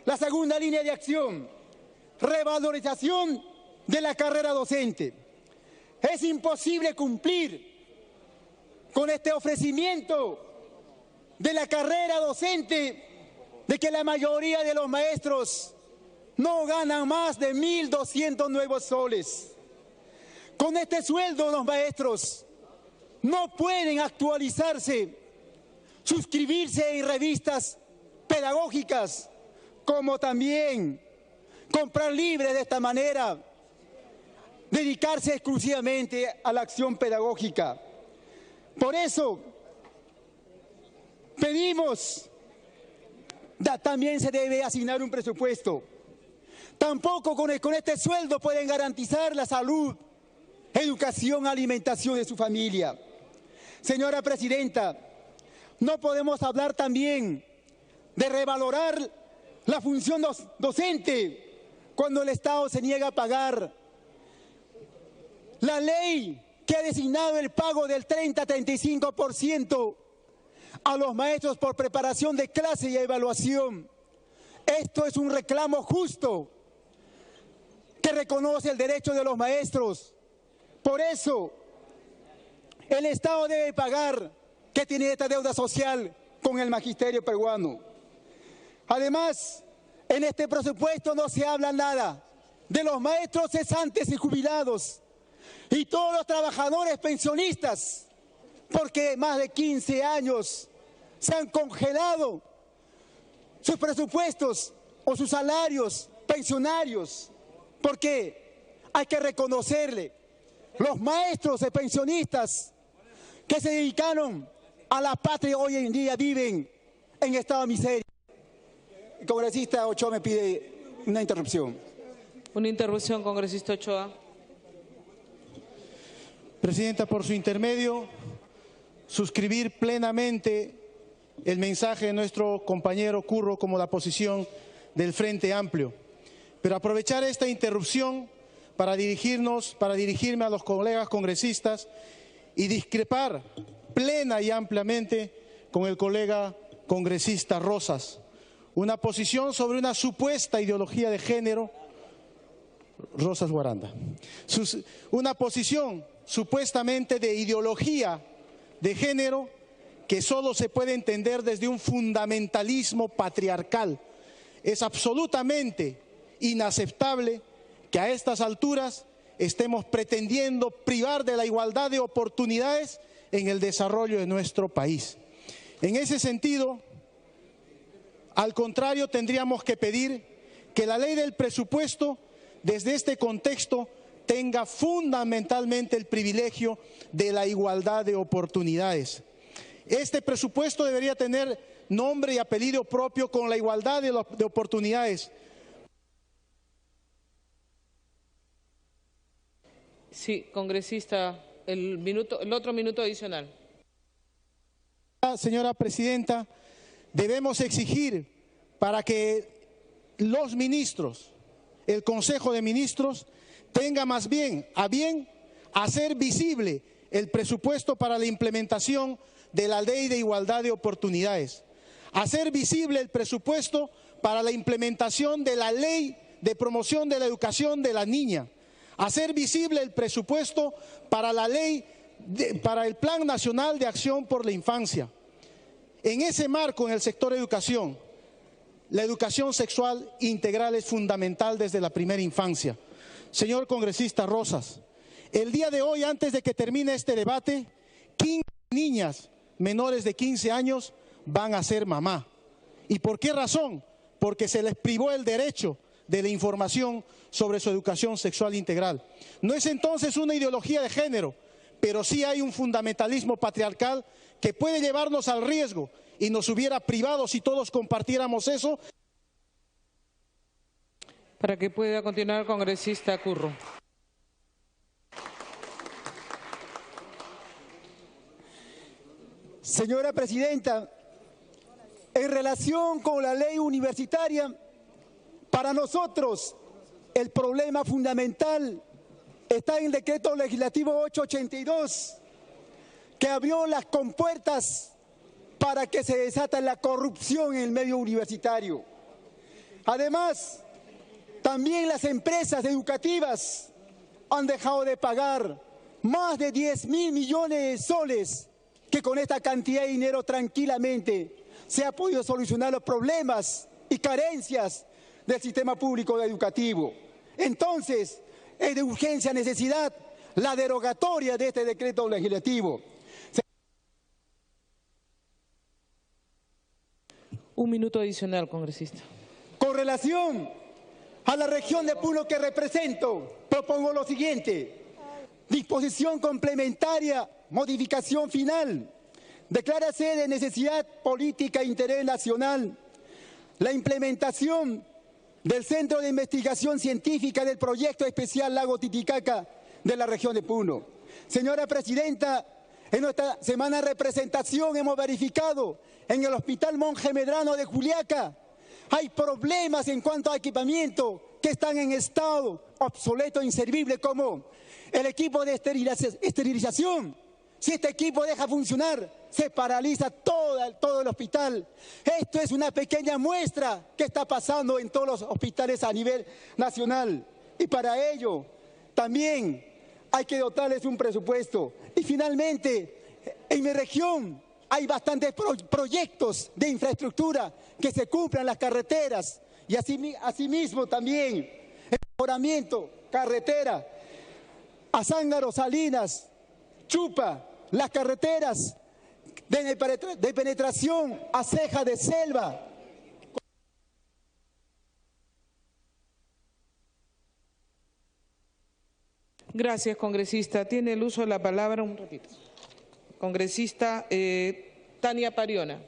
La segunda línea de acción, revalorización de la carrera docente. Es imposible cumplir con este ofrecimiento de la carrera docente de que la mayoría de los maestros no ganan más de 1.200 nuevos soles. Con este sueldo los maestros no pueden actualizarse, suscribirse en revistas pedagógicas, como también comprar libres de esta manera, dedicarse exclusivamente a la acción pedagógica. Por eso pedimos, también se debe asignar un presupuesto. Tampoco con este sueldo pueden garantizar la salud, educación, alimentación de su familia. Señora Presidenta, no podemos hablar también de revalorar la función docente cuando el Estado se niega a pagar. La ley que ha designado el pago del 30-35% a los maestros por preparación de clase y evaluación. Esto es un reclamo justo que reconoce el derecho de los maestros. Por eso, el Estado debe pagar, que tiene esta deuda social con el magisterio peruano. Además, en este presupuesto no se habla nada de los maestros cesantes y jubilados y todos los trabajadores pensionistas, porque más de 15 años se han congelado sus presupuestos o sus salarios pensionarios, porque hay que reconocerle los maestros y pensionistas que se dedicaron a la patria hoy en día viven en estado de miseria. El congresista Ochoa me pide una interrupción. Una interrupción, congresista Ochoa. Presidenta, por su intermedio, suscribir plenamente el mensaje de nuestro compañero Curro como la posición del Frente Amplio. Pero aprovechar esta interrupción para dirigirme a los colegas congresistas y discrepar plena y ampliamente con el colega congresista Rosas. Una posición sobre una supuesta ideología de género, Rosas Guaranda, una posición supuestamente de ideología de género que solo se puede entender desde un fundamentalismo patriarcal. Es absolutamente inaceptable que a estas alturas estemos pretendiendo privar de la igualdad de oportunidades en el desarrollo de nuestro país. En ese sentido, al contrario, tendríamos que pedir que la ley del presupuesto, desde este contexto, tenga fundamentalmente el privilegio de la igualdad de oportunidades. Este presupuesto debería tener nombre y apellido propio con la igualdad de oportunidades. Sí, congresista, el otro minuto adicional. Señora Presidenta, debemos exigir para que los ministros, el Consejo de Ministros, tenga más bien a hacer visible el presupuesto para la implementación de la Ley de Igualdad de Oportunidades, hacer visible el presupuesto para la implementación de la Ley de Promoción de la Educación de la Niña, hacer visible el presupuesto para la ley, para el Plan Nacional de Acción por la Infancia. En ese marco, en el sector educación, la educación sexual integral es fundamental desde la primera infancia. Señor congresista Rosas, el día de hoy, antes de que termine este debate, 15 niñas menores de 15 años van a ser mamá. ¿Y por qué razón? Porque se les privó el derecho de la información sobre su educación sexual integral. No es entonces una ideología de género, pero sí hay un fundamentalismo patriarcal que puede llevarnos al riesgo y nos hubiera privado si todos compartiéramos eso. Para que pueda continuar, congresista Curro. Señora Presidenta, en relación con la ley universitaria, para nosotros el problema fundamental está en el decreto legislativo 882, que abrió las compuertas para que se desata la corrupción en el medio universitario. Además, también las empresas educativas han dejado de pagar más de 10.000 millones de soles, que con esta cantidad de dinero tranquilamente se ha podido solucionar los problemas y carencias del sistema público educativo. Entonces, es de urgencia necesidad la derogatoria de este decreto legislativo. Un minuto adicional, congresista. Con relación a la región de Puno que represento, propongo lo siguiente. Disposición complementaria, modificación final. Declárase de necesidad política e interés nacional la implementación del Centro de Investigación Científica del Proyecto Especial Lago Titicaca de la región de Puno. Señora Presidenta, En nuestra semana de representación hemos verificado en el Hospital Monje Medrano de Juliaca, hay problemas en cuanto a equipamiento que están en estado obsoleto, inservible, como el equipo de esterilización. Si este equipo deja funcionar, se paraliza todo el hospital. Esto es una pequeña muestra que está pasando en todos los hospitales a nivel nacional. Y para ello también hay que dotarles un presupuesto. Y finalmente, en mi región hay bastantes proyectos de infraestructura que se cumplan las carreteras. Y asimismo también el mejoramiento, carretera, Azángaro, Salinas, Chupa, las carreteras de penetración a Ceja de Selva. Gracias, congresista. Tiene el uso de la palabra un ratito. Congresista Tania Pariona.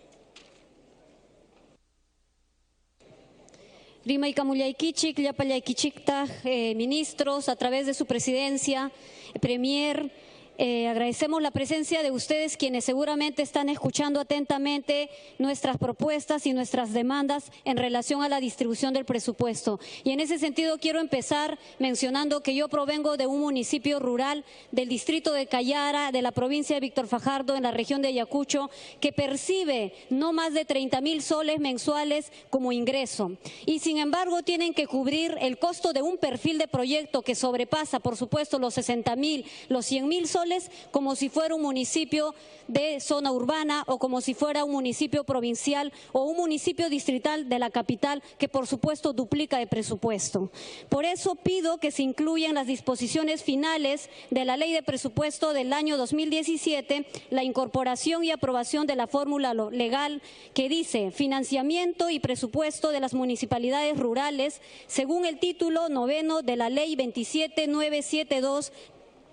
Rimaykamullaykichik, llapallaykichiktaj, ministros, a través de su presidencia, premier, agradecemos la presencia de ustedes, quienes seguramente están escuchando atentamente nuestras propuestas y nuestras demandas en relación a la distribución del presupuesto. Y en ese sentido quiero empezar mencionando que yo provengo de un municipio rural del distrito de Callara, de la provincia de Víctor Fajardo, en la región de Ayacucho, que percibe no más de 30.000 soles mensuales como ingreso. Y sin embargo tienen que cubrir el costo de un perfil de proyecto que sobrepasa, por supuesto, los 60.000, los 100.000 soles, como si fuera un municipio de zona urbana o como si fuera un municipio provincial o un municipio distrital de la capital, que por supuesto duplica de presupuesto. Por eso pido que se incluyan las disposiciones finales de la Ley de Presupuesto del año 2017 la incorporación y aprobación de la fórmula legal que dice financiamiento y presupuesto de las municipalidades rurales según el título 9 de la Ley 27972,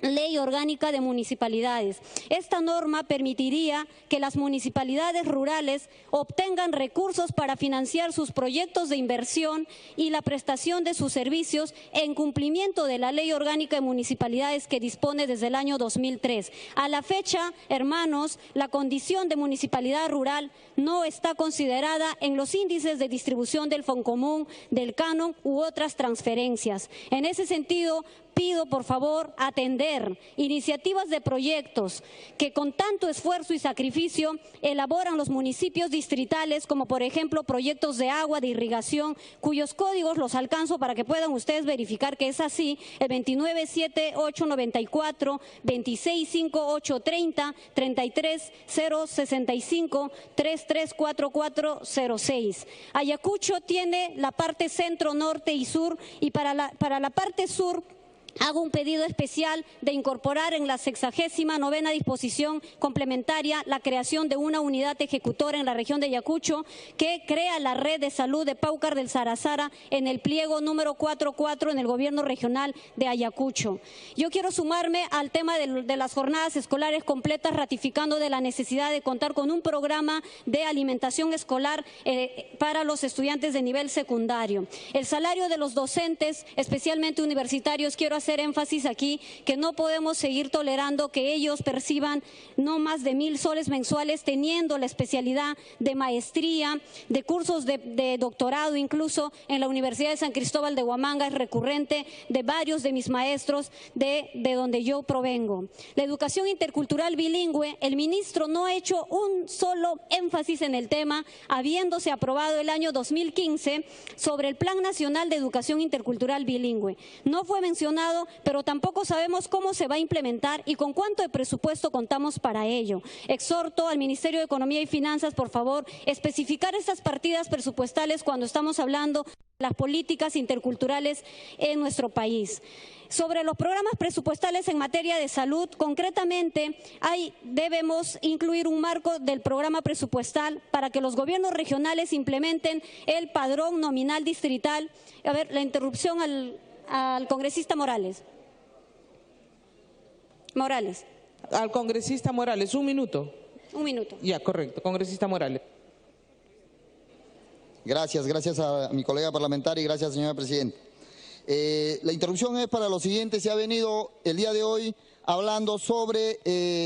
Ley Orgánica de Municipalidades. Esta norma permitiría que las municipalidades rurales obtengan recursos para financiar sus proyectos de inversión y la prestación de sus servicios en cumplimiento de la Ley Orgánica de Municipalidades que dispone desde el año 2003. A la fecha, hermanos, la condición de municipalidad rural no está considerada en los índices de distribución del Foncomún, del Canon u otras transferencias. En ese sentido, pido por favor atender iniciativas de proyectos que con tanto esfuerzo y sacrificio elaboran los municipios distritales, como por ejemplo proyectos de agua, de irrigación, cuyos códigos los alcanzo para que puedan ustedes verificar que es así: el 297-894, 265-830, 33-065, 334406. Ayacucho tiene la parte centro, norte y sur, y para la parte sur hago un pedido especial de incorporar en la 69ª disposición complementaria la creación de una unidad ejecutora en la región de Ayacucho que crea la red de salud de Paucar del Sarazara en el pliego número 44 en el gobierno regional de Ayacucho. Yo quiero sumarme al tema de las jornadas escolares completas, ratificando de la necesidad de contar con un programa de alimentación escolar para los estudiantes de nivel secundario. El salario de los docentes, especialmente universitarios, quiero hacer énfasis aquí que no podemos seguir tolerando que ellos perciban no más de 1.000 soles mensuales, teniendo la especialidad de maestría, de cursos de doctorado, incluso en la Universidad de San Cristóbal de Huamanga es recurrente de varios de mis maestros de donde yo provengo. La educación intercultural bilingüe, el ministro no ha hecho un solo énfasis en el tema, habiéndose aprobado el año 2015 sobre el Plan Nacional de Educación Intercultural Bilingüe. No fue mencionado, pero tampoco sabemos cómo se va a implementar y con cuánto de presupuesto contamos para ello. Exhorto al Ministerio de Economía y Finanzas, por favor, especificar estas partidas presupuestales cuando estamos hablando de las políticas interculturales en nuestro país. Sobre los programas presupuestales en materia de salud, concretamente, debemos incluir un marco del programa presupuestal para que los gobiernos regionales implementen el padrón nominal distrital. A ver, la interrupción al congresista Morales. Al congresista Morales, un minuto. Un minuto. Ya, correcto. Congresista Morales. Gracias a mi colega parlamentaria y gracias, señora presidenta. La interrupción es para lo siguiente: se ha venido el día de hoy hablando sobre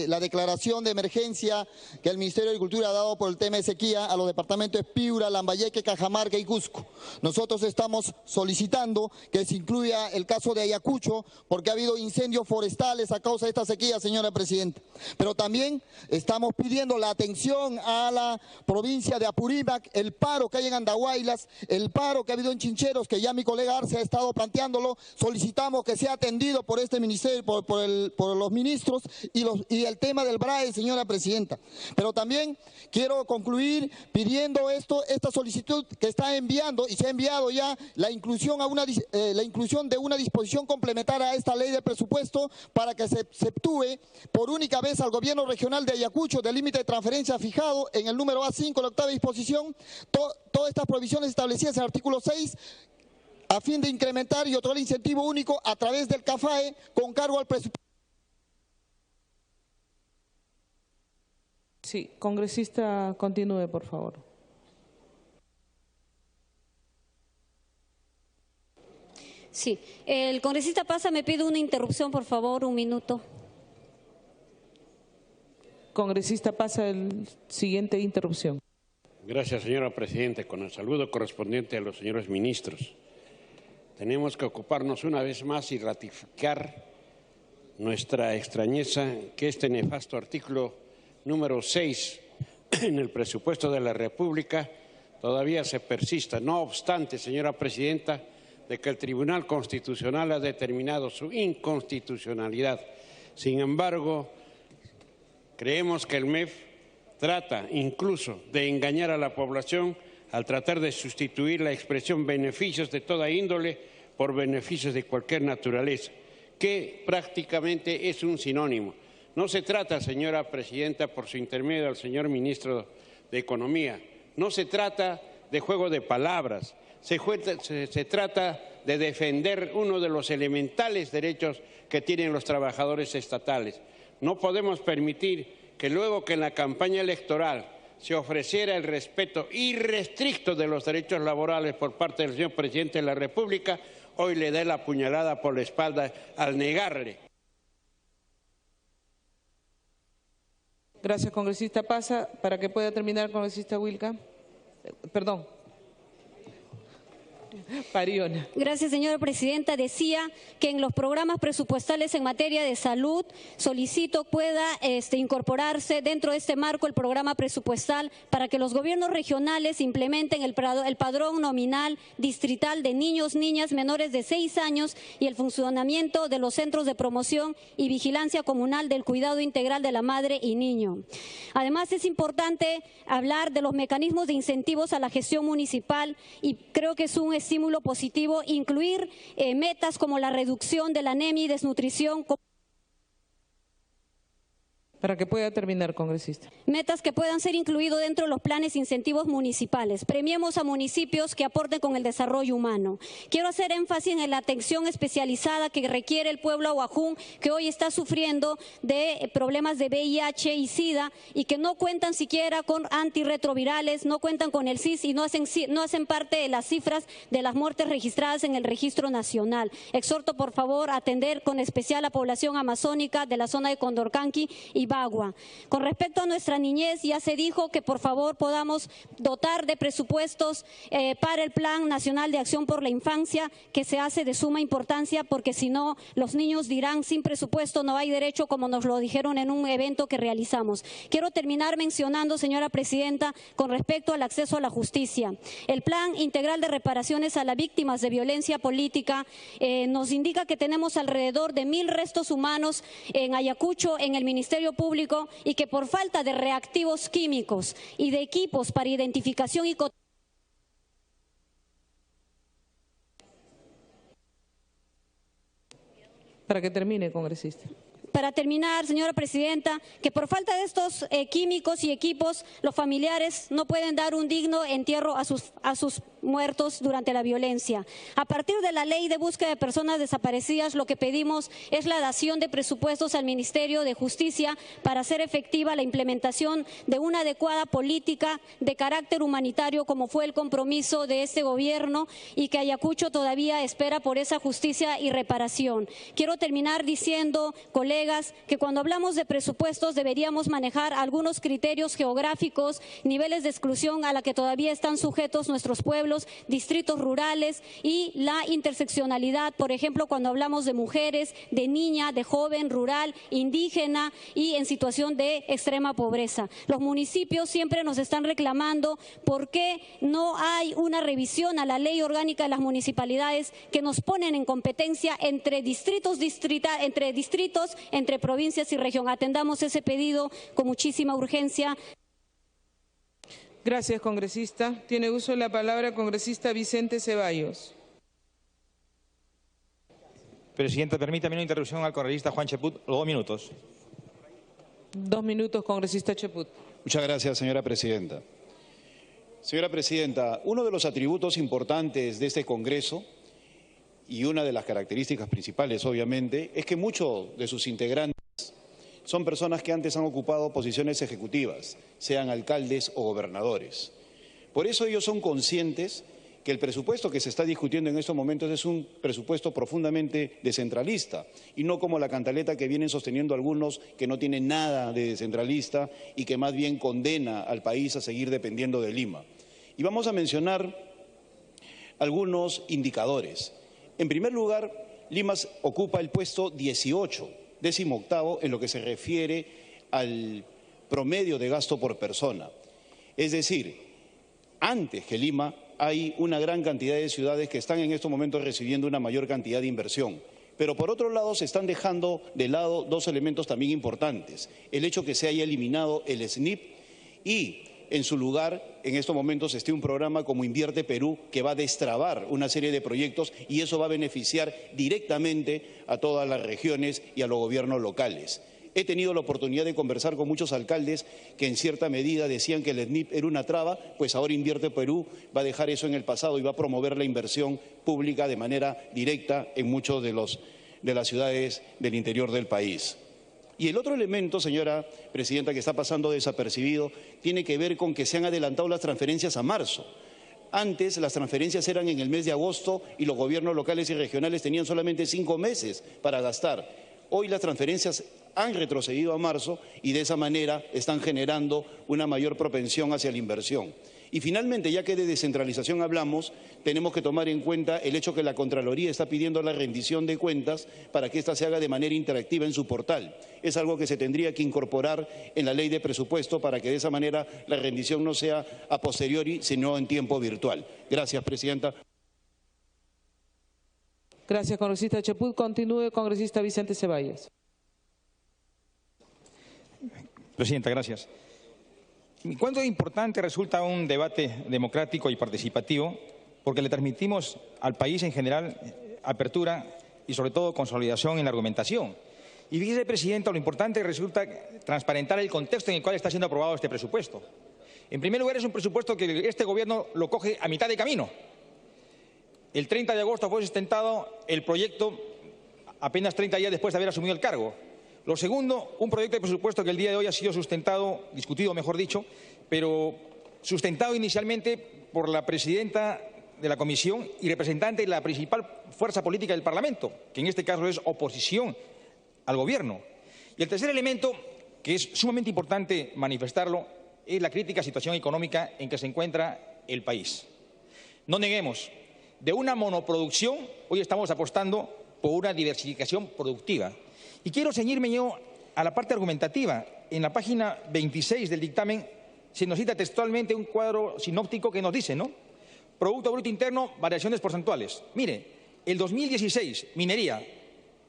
la declaración de emergencia que el Ministerio de Agricultura ha dado por el tema de sequía a los departamentos de Piura, Lambayeque, Cajamarca y Cusco. Nosotros estamos solicitando que se incluya el caso de Ayacucho porque ha habido incendios forestales a causa de esta sequía, señora presidenta. Pero también estamos pidiendo la atención a la provincia de Apurímac, el paro que hay en Andahuaylas, el paro que ha habido en Chincheros, que ya mi colega Arce ha estado planteándolo. Solicitamos que sea atendido por este ministerio, por los ministros y el tema del BRAE, señora presidenta. Pero también quiero concluir pidiendo esta solicitud que está enviando y se ha enviado ya la inclusión de una disposición complementaria a esta ley de presupuesto para que se exceptúe por única vez al gobierno regional de Ayacucho del límite de transferencia fijado en el número A5, la octava disposición, todas estas provisiones establecidas en el artículo 6, a fin de incrementar y otorgar incentivo único a través del CAFAE con cargo al presupuesto. Sí, congresista, continúe, por favor. Sí, el congresista Pasa me pide una interrupción, por favor, un minuto. Congresista Pasa, el siguiente interrupción. Gracias, señora presidenta. Con el saludo correspondiente a los señores ministros. Tenemos que ocuparnos una vez más y ratificar nuestra extrañeza que este nefasto artículo número 6 en el presupuesto de la República todavía se persista. No obstante, señora presidenta, de que el Tribunal Constitucional ha determinado su inconstitucionalidad. Sin embargo, creemos que el MEF trata incluso de engañar a la población al tratar de sustituir la expresión beneficios de toda índole por beneficios de cualquier naturaleza, que prácticamente es un sinónimo. No se trata, señora presidenta, por su intermedio al señor ministro de Economía, no se trata de juego de palabras, se trata de defender uno de los elementales derechos que tienen los trabajadores estatales. No podemos permitir que luego que en la campaña electoral se ofreciera el respeto irrestricto de los derechos laborales por parte del señor presidente de la República, hoy le dé la puñalada por la espalda al negarle. Gracias, congresista Pasa. Para que pueda terminar, congresista Wilca. Perdón. Pariona. Gracias, señora presidenta. Decía que en los programas presupuestales en materia de salud solicito pueda incorporarse dentro de este marco el programa presupuestal para que los gobiernos regionales implementen el padrón nominal distrital de niños, niñas menores de 6 años y el funcionamiento de los centros de promoción y vigilancia comunal del cuidado integral de la madre y niño. Además, es importante hablar de los mecanismos de incentivos a la gestión municipal y creo que es un estímulo positivo incluir metas como la reducción de la anemia y desnutrición. Para que pueda terminar, congresista. Metas que puedan ser incluidos dentro de los planes de incentivos municipales. Premiemos a municipios que aporten con el desarrollo humano. Quiero hacer énfasis en la atención especializada que requiere el pueblo ahuajún, que hoy está sufriendo de problemas de VIH y SIDA y que no cuentan siquiera con antirretrovirales, no cuentan con el CIS y no hacen parte de las cifras de las muertes registradas en el registro nacional. Exhorto, por favor, a atender con especial a la población amazónica de la zona de Condorcanqui y Bagua. Con respecto a nuestra niñez, ya se dijo que por favor podamos dotar de presupuestos para el Plan Nacional de Acción por la Infancia, que se hace de suma importancia porque si no, los niños dirán sin presupuesto no hay derecho, como nos lo dijeron en un evento que realizamos. Quiero terminar mencionando, señora presidenta, con respecto al acceso a la justicia. El Plan Integral de Reparaciones a las Víctimas de Violencia Política nos indica que tenemos alrededor de 1000 restos humanos en Ayacucho, en el Ministerio Público, y que por falta de reactivos químicos y de equipos para identificación y para que termine, congresista. Para terminar, señora presidenta, que por falta de estos químicos y equipos, los familiares no pueden dar un digno entierro a sus muertos durante la violencia. A partir de la ley de búsqueda de personas desaparecidas, lo que pedimos es la dación de presupuestos al Ministerio de Justicia para hacer efectiva la implementación de una adecuada política de carácter humanitario, como fue el compromiso de este gobierno, y que Ayacucho todavía espera por esa justicia y reparación. Quiero terminar diciendo, colegas, que cuando hablamos de presupuestos deberíamos manejar algunos criterios geográficos, niveles de exclusión a la que todavía están sujetos nuestros pueblos, distritos rurales y la interseccionalidad, por ejemplo, cuando hablamos de mujeres, de niña, de joven, rural, indígena y en situación de extrema pobreza. Los municipios siempre nos están reclamando por qué no hay una revisión a la ley orgánica de las municipalidades que nos ponen en competencia entre distritos, entre provincias y región. Atendamos ese pedido con muchísima urgencia. Gracias, congresista. Tiene uso de la palabra congresista Vicente Ceballos. Presidenta, permítame una interrupción al congresista Juan Cheput, los 2 minutos. 2 minutos, congresista Cheput. Muchas gracias, señora presidenta. Señora presidenta, uno de los atributos importantes de este Congreso y una de las características principales, obviamente, es que muchos de sus integrantes son personas que antes han ocupado posiciones ejecutivas, sean alcaldes o gobernadores. Por eso ellos son conscientes que el presupuesto que se está discutiendo en estos momentos es un presupuesto profundamente descentralista y no como la cantaleta que vienen sosteniendo algunos que no tienen nada de descentralista y que más bien condena al país a seguir dependiendo de Lima. Y vamos a mencionar algunos indicadores. En primer lugar, Lima ocupa el puesto 18, 18º en lo que se refiere al promedio de gasto por persona. Es decir, antes que Lima hay una gran cantidad de ciudades que están en estos momentos recibiendo una mayor cantidad de inversión. Pero por otro lado se están dejando de lado 2 elementos también importantes. El hecho que se haya eliminado el SNIP y en su lugar en estos momentos esté un programa como Invierte Perú que va a destrabar una serie de proyectos y eso va a beneficiar directamente a todas las regiones y a los gobiernos locales. He tenido la oportunidad de conversar con muchos alcaldes que en cierta medida decían que el SNIP era una traba, pues ahora Invierte Perú va a dejar eso en el pasado y va a promover la inversión pública de manera directa en muchos de las ciudades del interior del país. Y el otro elemento, señora presidenta, que está pasando desapercibido, tiene que ver con que se han adelantado las transferencias a marzo. Antes las transferencias eran en el mes de agosto y los gobiernos locales y regionales tenían solamente 5 meses para gastar. Hoy las transferencias han retrocedido a marzo y de esa manera están generando una mayor propensión hacia la inversión. Y finalmente, ya que de descentralización hablamos, tenemos que tomar en cuenta el hecho que la Contraloría está pidiendo la rendición de cuentas para que ésta se haga de manera interactiva en su portal. Es algo que se tendría que incorporar en la ley de presupuesto para que de esa manera la rendición no sea a posteriori, sino en tiempo virtual. Gracias, presidenta. Gracias, congresista Cheput. Continúe, congresista Vicente Ceballos. Presidenta, gracias. ¿Cuánto de importante resulta un debate democrático y participativo? Porque le transmitimos al país en general apertura y sobre todo consolidación en la argumentación. Y fíjese, presidenta, lo importante resulta transparentar el contexto en el cual está siendo aprobado este presupuesto. En primer lugar, es un presupuesto que este gobierno lo coge a mitad de camino. El 30 de agosto fue sustentado el proyecto apenas 30 días después de haber asumido el cargo. Lo segundo, un proyecto de presupuesto que el día de hoy ha sido sustentado, discutido mejor dicho, pero sustentado inicialmente por la presidenta de la Comisión y representante de la principal fuerza política del Parlamento, que en este caso es oposición al Gobierno. Y el tercer elemento, que es sumamente importante manifestarlo, es la crítica situación económica en que se encuentra el país. No neguemos, de una monoproducción hoy estamos apostando por una diversificación productiva. Y quiero ceñirme yo a la parte argumentativa. En la página 26 del dictamen se nos cita textualmente un cuadro sinóptico que nos dice, ¿no? Producto Bruto Interno, variaciones porcentuales. Mire, el 2016, minería,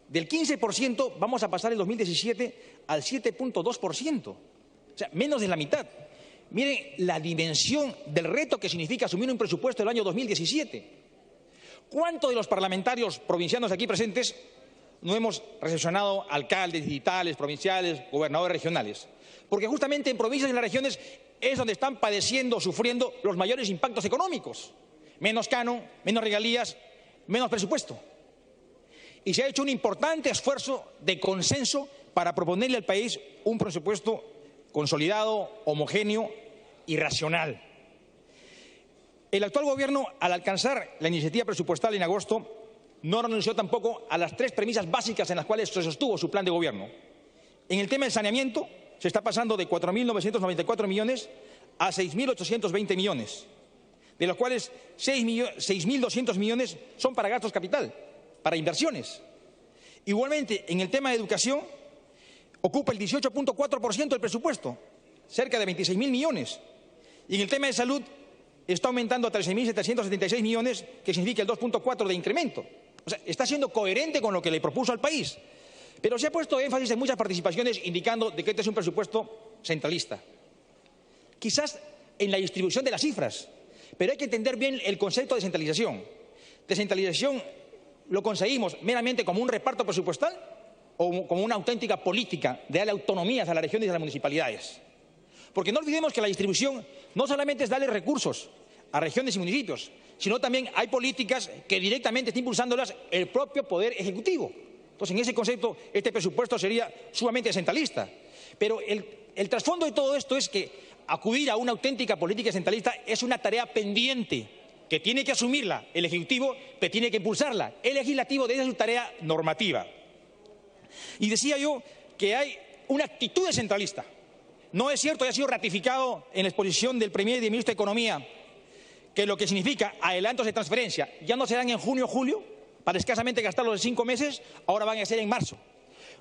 del 15% vamos a pasar el 2017 al 7.2%. O sea, menos de la mitad. Miren la dimensión del reto que significa asumir un presupuesto del año 2017. ¿Cuántos de los parlamentarios provincianos aquí presentes no hemos recepcionado alcaldes distritales, provinciales, gobernadores regionales? Porque justamente en provincias y en las regiones es donde están padeciendo, sufriendo los mayores impactos económicos. menos canon, menos regalías, menos presupuesto. Y se ha hecho un importante esfuerzo de consenso para proponerle al país un presupuesto consolidado, homogéneo y racional. El actual Gobierno, al alcanzar la iniciativa presupuestal en agosto, no renunció tampoco a las tres premisas básicas en las cuales se sostuvo su plan de gobierno. En el tema del saneamiento, se está pasando de 4.994 millones a 6.820 millones, de los cuales 6.200 millones son para gastos capital, para inversiones. Igualmente, en el tema de educación, ocupa el 18.4% del presupuesto, cerca de 26.000 millones. Y en el tema de salud, está aumentando a 13.776 millones, que significa el 2.4% de incremento. O sea, está siendo coherente con lo que le propuso al país. Pero se ha puesto énfasis en muchas participaciones indicando de que este es un presupuesto centralista. Quizás en la distribución de las cifras, pero hay que entender bien el concepto de descentralización. Descentralización lo conseguimos meramente como un reparto presupuestal o como una auténtica política de darle autonomías a las regiones y a las municipalidades. Porque no olvidemos que la distribución no solamente es darle recursos a regiones y municipios, sino también hay políticas que directamente está impulsándolas el propio Poder Ejecutivo. Entonces, en ese concepto, este presupuesto sería sumamente centralista. Pero el trasfondo de todo esto es que acudir a una auténtica política centralista es una tarea pendiente que tiene que asumirla el Ejecutivo, pero tiene que impulsarla. El Legislativo debe hacer su tarea normativa. Y decía yo que hay una actitud centralista. No es cierto, ya ha sido ratificado en la exposición del Premier y del Ministro de Economía, que lo que significa adelantos de transferencia ya no serán en junio o julio, para escasamente gastarlos en 5 meses, ahora van a ser en marzo.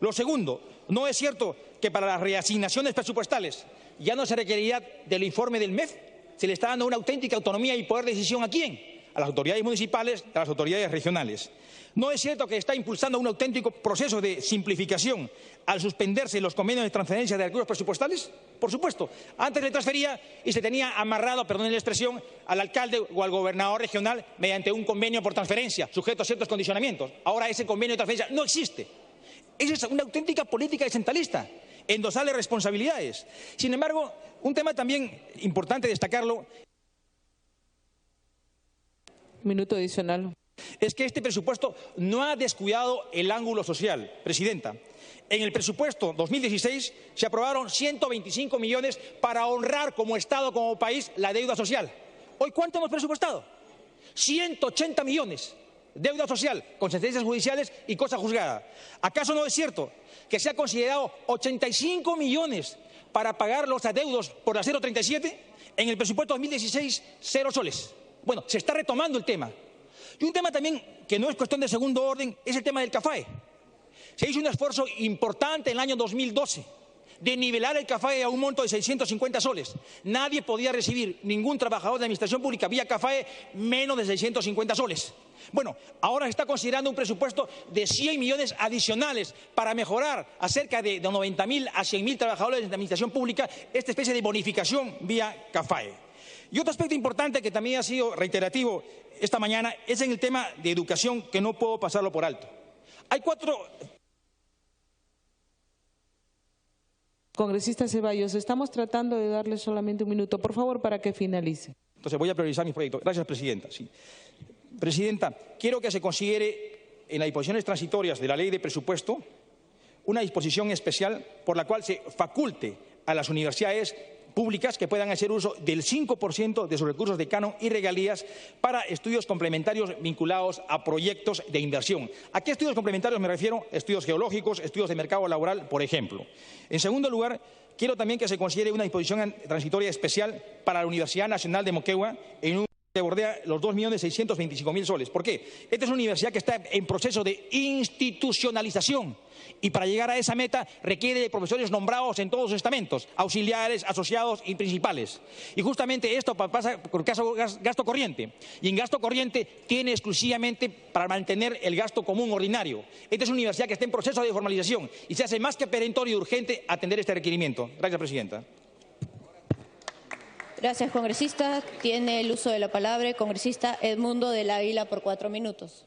Lo segundo, no es cierto que para las reasignaciones presupuestales ya no se requerirá del informe del MEF, se le está dando una auténtica autonomía y poder de decisión ¿a quién? A las autoridades municipales, a las autoridades regionales. No es cierto que está impulsando un auténtico proceso de simplificación al suspenderse los convenios de transferencia de recursos presupuestales. Por supuesto, antes le transfería y se tenía amarrado, perdonen la expresión, al alcalde o al gobernador regional mediante un convenio por transferencia, sujeto a ciertos condicionamientos. Ahora ese convenio de transferencia no existe. Esa es una auténtica política centralista, endosarle responsabilidades. Sin embargo, un tema también importante destacarlo. Minuto adicional. Es que este presupuesto no ha descuidado el ángulo social, Presidenta. En el presupuesto 2016 se aprobaron 125 millones para honrar como Estado, como país, la deuda social. ¿Hoy cuánto hemos presupuestado? 180 millones. Deuda social, con sentencias judiciales y cosa juzgada. ¿Acaso no es cierto que se ha considerado 85 millones para pagar los adeudos por la 037? En el presupuesto 2016, 0 soles. Bueno, se está retomando el tema. Y un tema también que no es cuestión de segundo orden es el tema del CAFAE. Se hizo un esfuerzo importante en el año 2012 de nivelar el CAFAE a un monto de 650 soles. Nadie podía recibir, ningún trabajador de administración pública vía CAFAE, menos de 650 soles. Bueno, ahora se está considerando un presupuesto de 100 millones adicionales para mejorar a cerca de 90.000 a 100.000 trabajadores de administración pública esta especie de bonificación vía CAFAE. Y otro aspecto importante que también ha sido reiterativo esta mañana es en el tema de educación, que no puedo pasarlo por alto. Hay 4... Congresista Ceballos, estamos tratando de darle solamente un minuto, por favor, para que finalice. Entonces voy a priorizar mis proyectos. Gracias, Presidenta. Sí. Presidenta, quiero que se considere en las disposiciones transitorias de la Ley de Presupuesto una disposición especial por la cual se faculte a las universidades públicas que puedan hacer uso del 5% de sus recursos de canon y regalías para estudios complementarios vinculados a proyectos de inversión. ¿A qué estudios complementarios me refiero? Estudios geológicos, estudios de mercado laboral, por ejemplo. En segundo lugar, quiero también que se considere una disposición transitoria especial para la Universidad Nacional de Moquegua en un que bordea los 2.625.000 soles. ¿Por qué? Esta es una universidad que está en proceso de institucionalización y para llegar a esa meta requiere de profesores nombrados en todos los estamentos, auxiliares, asociados y principales. Y justamente esto pasa por gasto corriente. Y en gasto corriente tiene exclusivamente para mantener el gasto común ordinario. Esta es una universidad que está en proceso de formalización y se hace más que perentorio y urgente atender este requerimiento. Gracias, Presidenta. Gracias, congresista. Tiene el uso de la palabra el congresista Edmundo del Águila por 4 minutos.